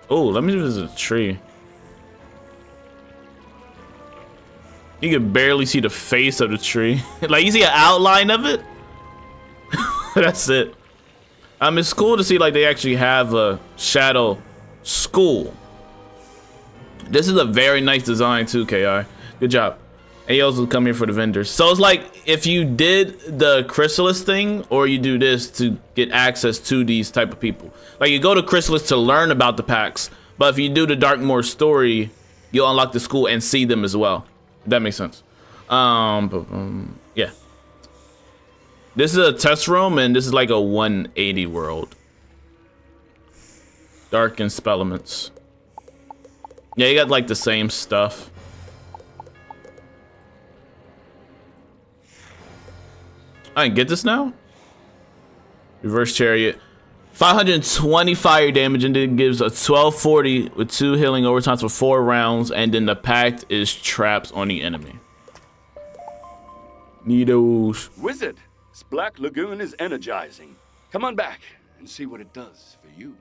Oh, let me visit a tree. You can barely see the face of the tree. Like, you see an outline of it? That's it. It's cool to see like they actually have a shadow school. This is a very nice design too, KI. Good job. And you also come here for the vendors. So it's like if you did the Chrysalis thing, or you do this to get access to these type of people. Like you go to Chrysalis to learn about the packs, but if you do the Darkmoor story, you'll unlock the school and see them as well. If that makes sense. Yeah. This is a test room, and this is like a 180 world. Dark and Spellements. Yeah, you got like the same stuff. I can get this now? Reverse Chariot. 520 fire damage, and then gives a 1240 with 2 healing overtimes for 4 rounds, and then the pact is traps on the enemy. Needles. Wizard, this Black Lagoon is energizing. Come on back and see what it does for you.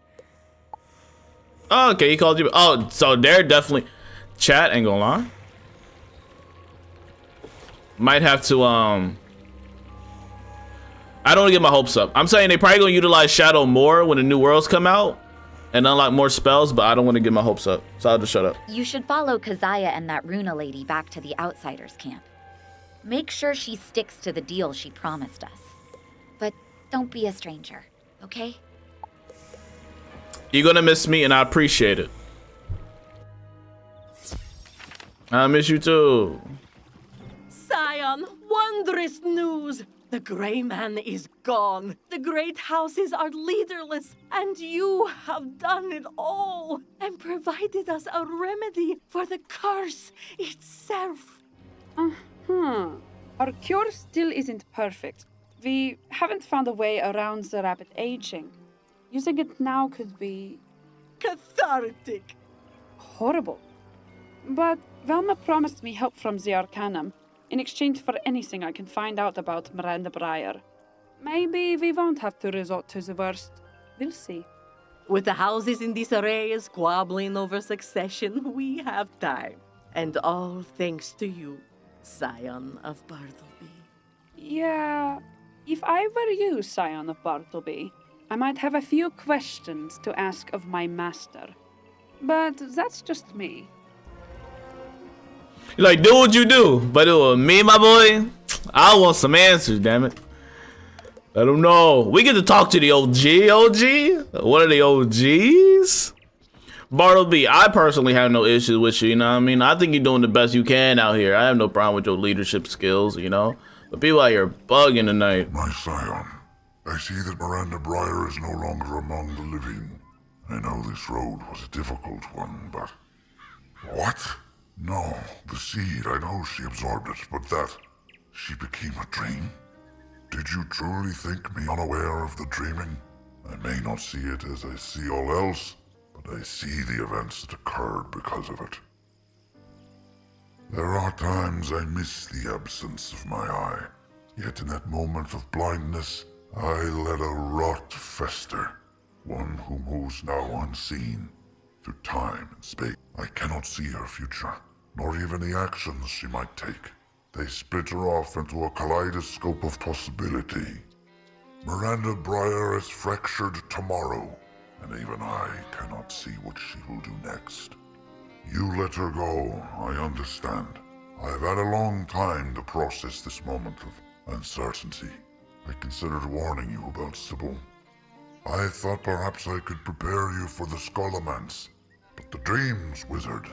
Oh, okay, he called you. Oh, so they're definitely... Chat, ain't gonna lie. Might have to, I don't want to get my hopes up. I'm saying they probably gonna utilize Shadow more when the new worlds come out and unlock more spells, but I don't want to get my hopes up, so I'll just shut up. You should follow Kazaya and that Runa lady back to the Outsiders camp. Make sure she sticks to the deal she promised us. But don't be a stranger, okay? You're gonna miss me, and I appreciate it. I miss you too. Scion, wondrous news! The Grey Man is gone. The great houses are leaderless, and you have done it all and provided us a remedy for the curse itself. Our cure still isn't perfect. We haven't found a way around the rapid aging. Using it now could be... Cathartic. horrible. But Velma promised me help from the Arcanum in exchange for anything I can find out about Miranda Briar. Maybe we won't have to resort to the worst. We'll see. With the houses in disarray squabbling over succession, we have time. And all thanks to you, Scion of Bartleby. Yeah, if I were you, Scion of Bartleby, I might have a few questions to ask of my master. But that's just me. You're like, do what you do. But it was me, my boy. I want some answers, damn it. I don't know. We get to talk to the OG. What are the OGs? Bartleby, I personally have no issues with you, you know what I mean? I think you're doing the best you can out here. I have no problem with your leadership skills, you know? But people out here bugging tonight. My scion, I see that Miranda Briar is no longer among the living. I know this road was a difficult one, but... What? No, the seed, I know she absorbed it, but that... She became a dream? Did you truly think me unaware of the dreaming? I may not see it as I see all else, but I see the events that occurred because of it. There are times I miss the absence of my eye, yet in that moment of blindness, I let a rot fester, one who moves now unseen, through time and space. I cannot see her future, nor even the actions she might take. They splitter off into a kaleidoscope of possibility. Miranda Briar has fractured tomorrow, and even I cannot see what she will do next. You let her go, I understand. I've had a long time to process this moment of uncertainty. I considered warning you about Sybil. I thought perhaps I could prepare you for the Scholomance, but the dreams, wizard,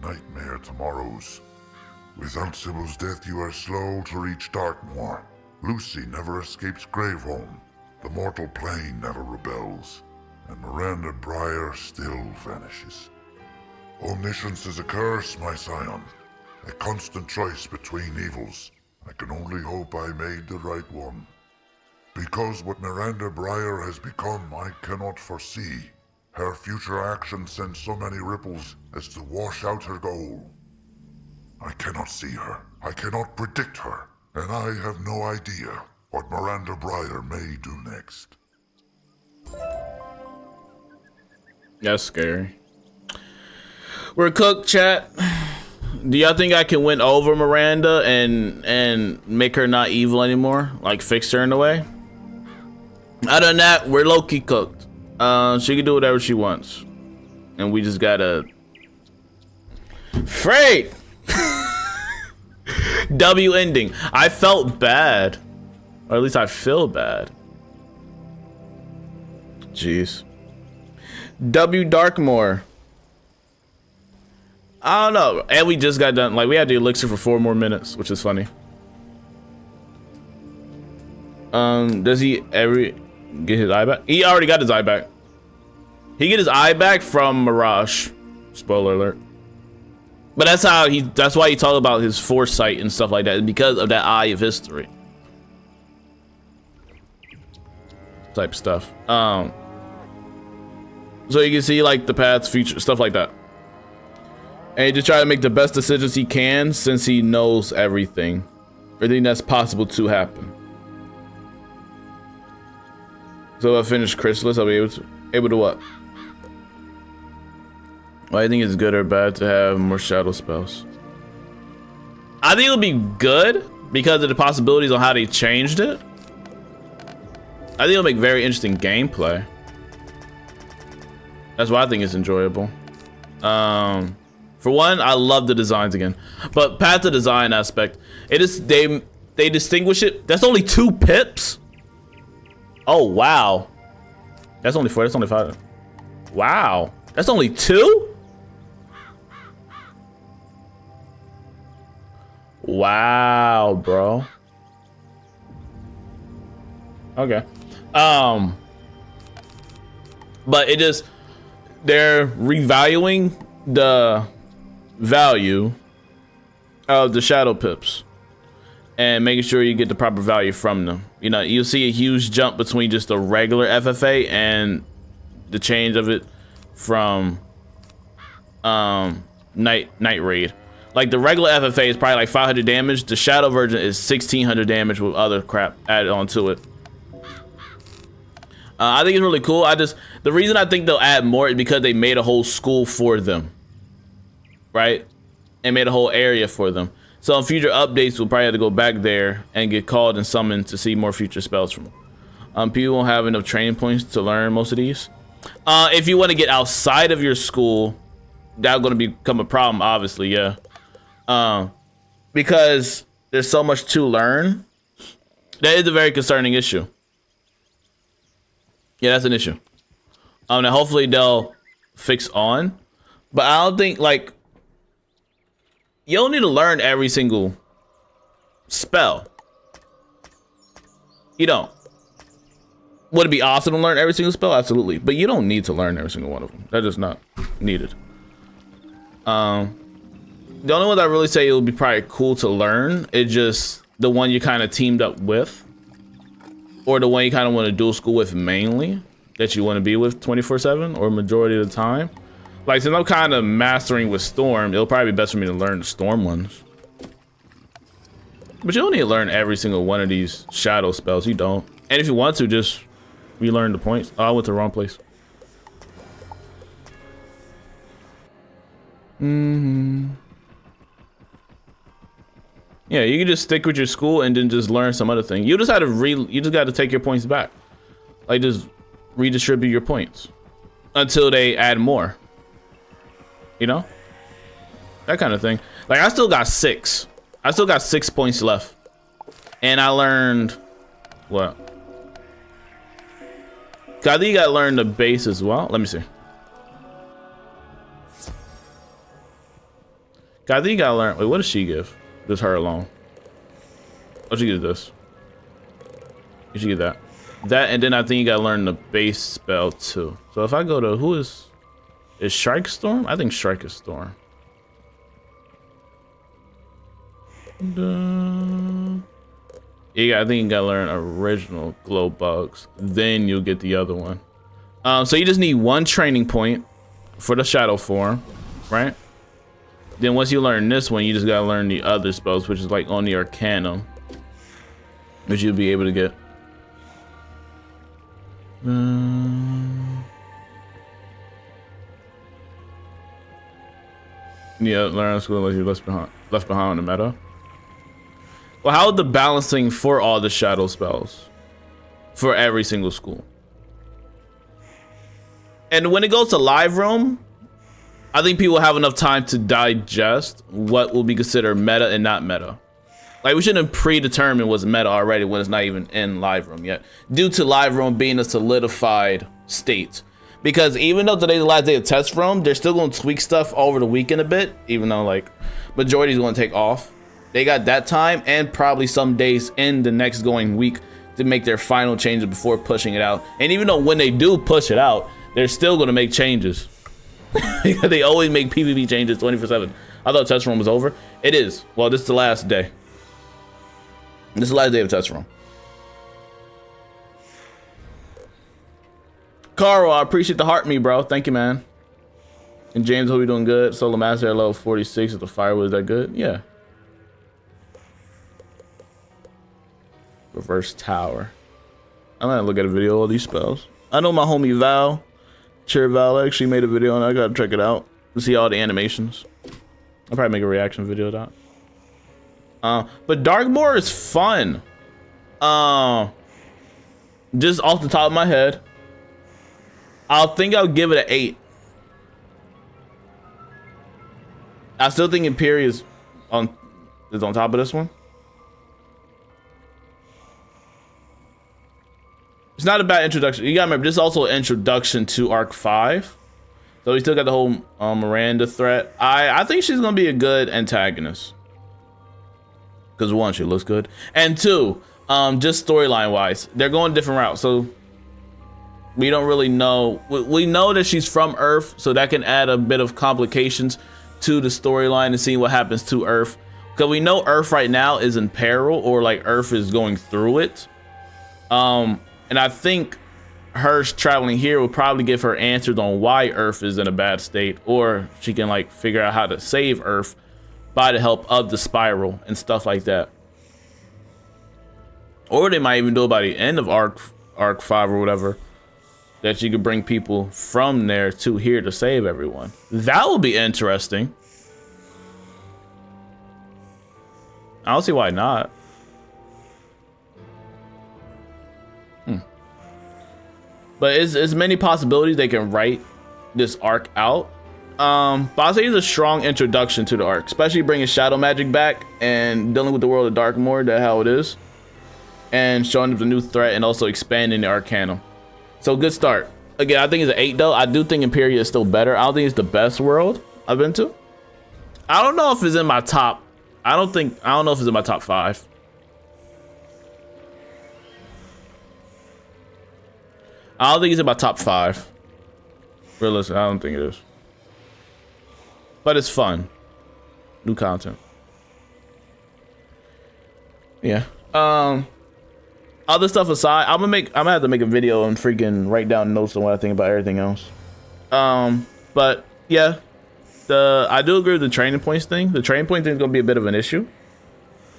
the nightmare tomorrows. Without Sybil's death, you are slow to reach Darkmoor. Lucy never escapes Graveholm. The mortal plane never rebels, and Miranda Briar still vanishes. Omniscience is a curse, my scion. A constant choice between evils. I can only hope I made the right one. Because what Miranda Briar has become, I cannot foresee. Her future actions send so many ripples as to wash out her goal. I cannot see her. I cannot predict her. And I have no idea what Miranda Briar may do next. That's scary. We're cooked, chat. Do y'all think I can win over Miranda and make her not evil anymore? Like fix her in a way? Other than that, we're low-key cooked. She can do whatever she wants. And we just gotta... Freight! W ending. I felt bad. Or at least I feel bad. Jeez. W Darkmoor. I don't know. And we just got done. Like, we had the elixir for 4 more minutes, which is funny. Does he ever get his eye back? He already got his eye back. He get his eye back from Mirage. Spoiler alert. But that's why he talked about his foresight and stuff like that, because of that eye of history. Type stuff. So you can see like the paths, future, stuff like that. And he just try to make the best decisions he can since he knows everything. Everything that's possible to happen. So if I finish Chrysalis, I'll be able to what? Well, I think it's good or bad to have more shadow spells. I think it'll be good because of the possibilities on how they changed it. I think it'll make very interesting gameplay. That's why I think it's enjoyable. For one, I love the designs again, but past the design aspect, it is they distinguish it. That's only 2 pips. Oh wow, that's only 4. That's only 5. Wow, that's only 2. Wow, bro. Okay. But it just, they're revaluing the value of the shadow pips and making sure you get the proper value from them. You know, you'll see a huge jump between just the regular FFA and the change of it from night raid. Like the regular FFA is probably like 500 damage. The shadow version is 1600 damage with other crap added onto it. I think it's really cool. The reason I think they'll add more is because they made a whole school for them, right? And made a whole area for them. So in future updates, we'll probably have to go back there and get called and summoned to see more future spells from them. People won't have enough training points to learn most of these. If you want to get outside of your school, that's going to become a problem, obviously, yeah. Because there's so much to learn. That is a very concerning issue. Yeah, that's an issue. And hopefully they'll fix on. But I don't think, like, you don't need to learn every single spell. You don't. Would it be awesome to learn every single spell? Absolutely. But you don't need to learn every single one of them. That is not needed. The only one that I really say it would be probably cool to learn is just the one you kind of teamed up with. Or the one you kind of want to dual school with mainly. That you want to be with 24/7 or majority of the time. Like, since I'm kind of mastering with Storm, it'll probably be best for me to learn the Storm ones. But you don't need to learn every single one of these shadow spells. You don't. And if you want to, just relearn the points. Oh, I went to the wrong place. Yeah, you can just stick with your school and then just learn some other thing. You just had to you just got to take your points back. Like, just redistribute your points until they add more. You know? That kind of thing. Like, I still got 6. I still got 6 points left. And I learned what? I think you gotta learn the base as well. Let me see. I think you gotta learn. Wait, what does she give? Just her alone. What she give this? You should get that. That, and then I think you gotta learn the base spell too. So if I go to who is Shrike Storm? I think Shrike is Storm. Yeah, I think you gotta learn original glow bugs. Then you'll get the other one. So you just need 1 training point for the shadow form, right? Then once you learn this one, you just gotta learn the other spells, which is like on the Arcanum, which you'll be able to get. Yeah, learn school unless you're left behind in the meta. Well, how is the balancing for all the shadow spells for every single school? And when it goes to live room, I think people have enough time to digest what will be considered meta and not meta. Like, we shouldn't predetermine what's meta already when it's not even in live room yet, due to live room being a solidified state. Because even though today's the last day of test room, they're still going to tweak stuff over the weekend a bit, even though like majority is going to take off. They got that time and probably some days in the next going week to make their final changes before pushing it out. And even though when they do push it out, they're still going to make changes. They always make PvP changes 24/7. I thought test room was over. It is. Well, this is the last day. This is the last day of test room. Carl, I appreciate the heart me, bro. Thank you, man. And James, hope you're doing good. Solo Master at level 46 at the Firewood. Is that good? Yeah. Reverse Tower. I'm gonna look at a video of all these spells. I know my homie Val, Chair Val, actually made a video and I gotta check it out to see all the animations. I'll probably make a reaction video to that. But Darkmoor is fun. Just off the top of my head, I'll give it an 8. I still think Imperial is on top of this one. It's not a bad introduction. You gotta remember, this is also an introduction to Arc 5. So we still got the whole Miranda threat. I think she's gonna be a good antagonist. Because 1, she looks good. And 2, just storyline wise, they're going different routes. So we don't really know. We know that she's from Earth, so that can add a bit of complications to the storyline and seeing what happens to Earth. Because we know Earth right now is in peril, or like Earth is going through it. And I think her traveling here will probably give her answers on why Earth is in a bad state, or she can like figure out how to save Earth by the help of the spiral and stuff like that. Or they might even do it by the end of Arc 5 or whatever, that you could bring people from there to here to save everyone. That would be interesting. I don't see why not. But it's many possibilities they can write this arc out. But I'll say it's a strong introduction to the arc, especially bringing shadow magic back and dealing with the world of Darkmoor, that's how it is, and showing up the new threat and also expanding the Arcanum. So good start. Again, I think it's an 8 though. I do think Imperia is still better. I don't think it's the best world I've been to. I don't know if it's in my top. I don't know if it's in my top 5. I don't think it's in my top 5. Realistically, I don't think it is. But it's fun. New content. Yeah. Other stuff aside, I'm gonna have to make a video and freaking write down notes on what I think about everything else. But yeah, I do agree with the training points thing. The training point thing is gonna be a bit of an issue,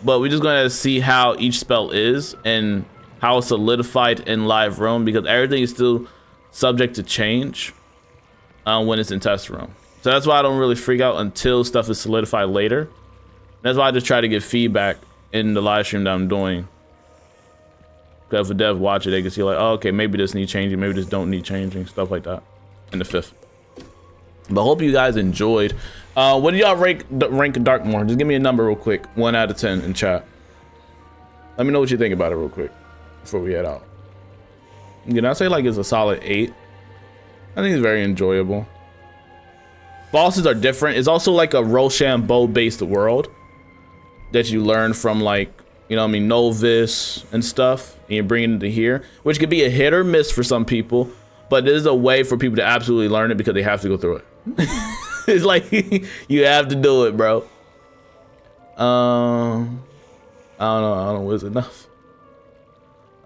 but we're just gonna see how each spell is and how it's solidified in live room, because everything is still subject to change when it's in test room. So that's why I don't really freak out until stuff is solidified later. That's why I just try to get feedback in the live stream that I'm doing. Because if a dev watch it, they can see like, oh, okay, maybe this needs changing, maybe this don't need changing, stuff like that. In the 5th. But hope you guys enjoyed. What do y'all rank Darkmoor? Just give me a number real quick, 1 out of 10 in chat. Let me know what you think about it real quick before we head out. Can I say like it's a solid 8? I think it's very enjoyable. Bosses are different. It's also like a Rochambeau based world that you learn from, like, you know what I mean, Novice and stuff, and you're bringing it to here, which could be a hit or miss for some people, but there's a way for people to absolutely learn it because they have to go through it. It's like you have to do it, bro. I don't know what's enough.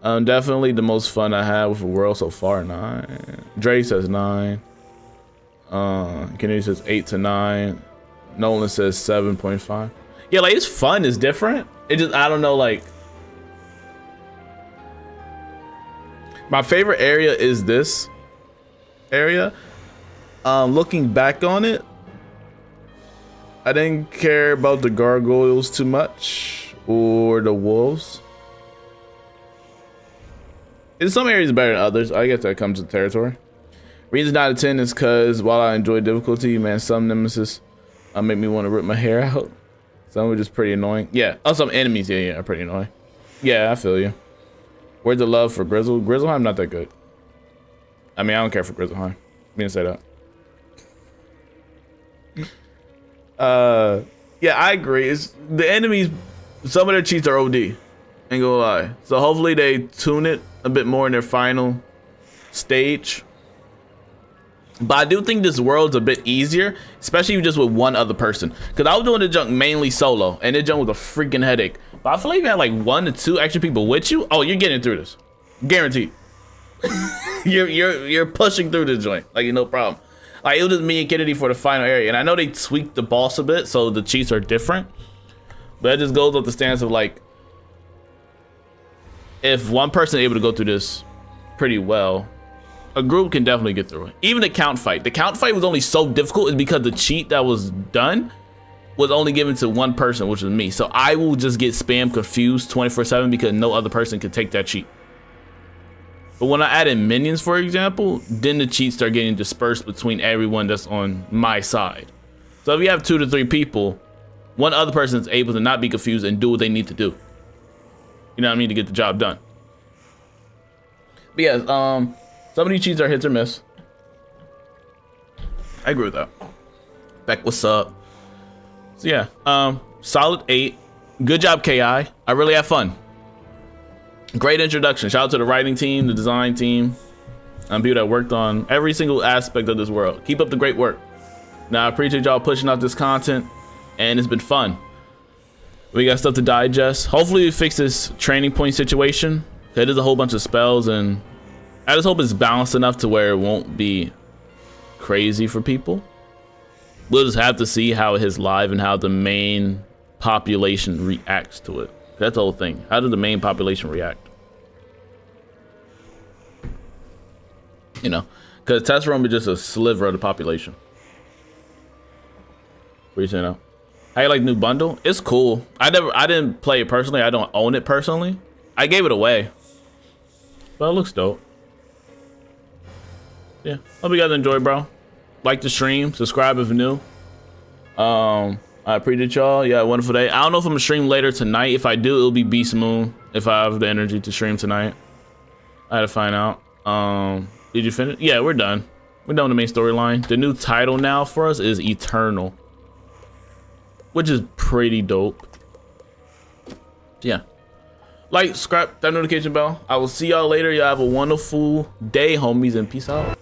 Definitely the most fun I had with the world so far, 9. Dre says 9. Kennedy says 8 to 9. Nolan says 7.5. Yeah, like, it's fun, it's different. It just, I don't know, like, my favorite area is this area. Looking back on it, I didn't care about the gargoyles too much or the wolves. In some areas better than others. I guess that comes with territory. Reason 9 to 10 is because while I enjoy difficulty, man, some nemesis make me want to rip my hair out. Some are just pretty annoying. Yeah. Oh, some enemies, yeah, are pretty annoying. Yeah, I feel you. Where's the love for Grizzle? Grizzleheim not that good. I mean, I don't care for Grizzleheim. I mean to say that. Yeah, I agree. It's the enemies. Some of their cheats are OD. Ain't gonna lie. So hopefully they tune it a bit more in their final stage. But I do think this world's a bit easier, especially just with one other person. Because I was doing the junk mainly solo, and the junk was a freaking headache. But I feel like if you had like 1 to 2 extra people with you, oh, you're getting through this, guaranteed. you're pushing through this joint, like, no problem. Like, it was just me and Kennedy for the final area, and I know they tweaked the boss a bit, so the cheats are different. But it just goes with the stance of like, if one person is able to go through this pretty well, a group can definitely get through it. Even the count fight. The count fight was only so difficult is because the cheat that was done was only given to one person, which was me. So I will just get spam confused 24/7 because no other person can take that cheat. But when I added minions, for example, then the cheats start getting dispersed between everyone that's on my side. So if you have 2 to 3 people, one other person is able to not be confused and do what they need to do. You know what I mean? To get the job done. But yeah, some of these cheats are hits or miss. I agree with that. Beck, what's up? So yeah, solid 8. Good job, KI. I really had fun. Great introduction. Shout out to the writing team, the design team, people that worked on every single aspect of this world. Keep up the great work. Now, I appreciate y'all pushing out this content, and it's been fun. We got stuff to digest. Hopefully we fix this training point situation. It is a whole bunch of spells, and I just hope it's balanced enough to where it won't be crazy for people. We'll just have to see how it hits live and how the main population reacts to it. That's the whole thing. How does the main population react? You know, because test room is just a sliver of the population. What are you saying now? How you like new bundle? It's cool. I didn't play it personally. I don't own it personally. I gave it away. But it looks dope. Yeah. Hope you guys enjoy, bro. like the stream, subscribe if you're new. I appreciate y'all. Yeah, wonderful day. I don't know if I'm gonna stream later tonight. If I do, it'll be Beast Moon. If I have the energy to stream tonight, I had to find out. Did you finish? Yeah, we're done. We're done with the main storyline. The new title now for us is Eternal, which is pretty dope. Yeah. Like, subscribe, that notification bell. I will see y'all later. Y'all have a wonderful day, homies, and peace out.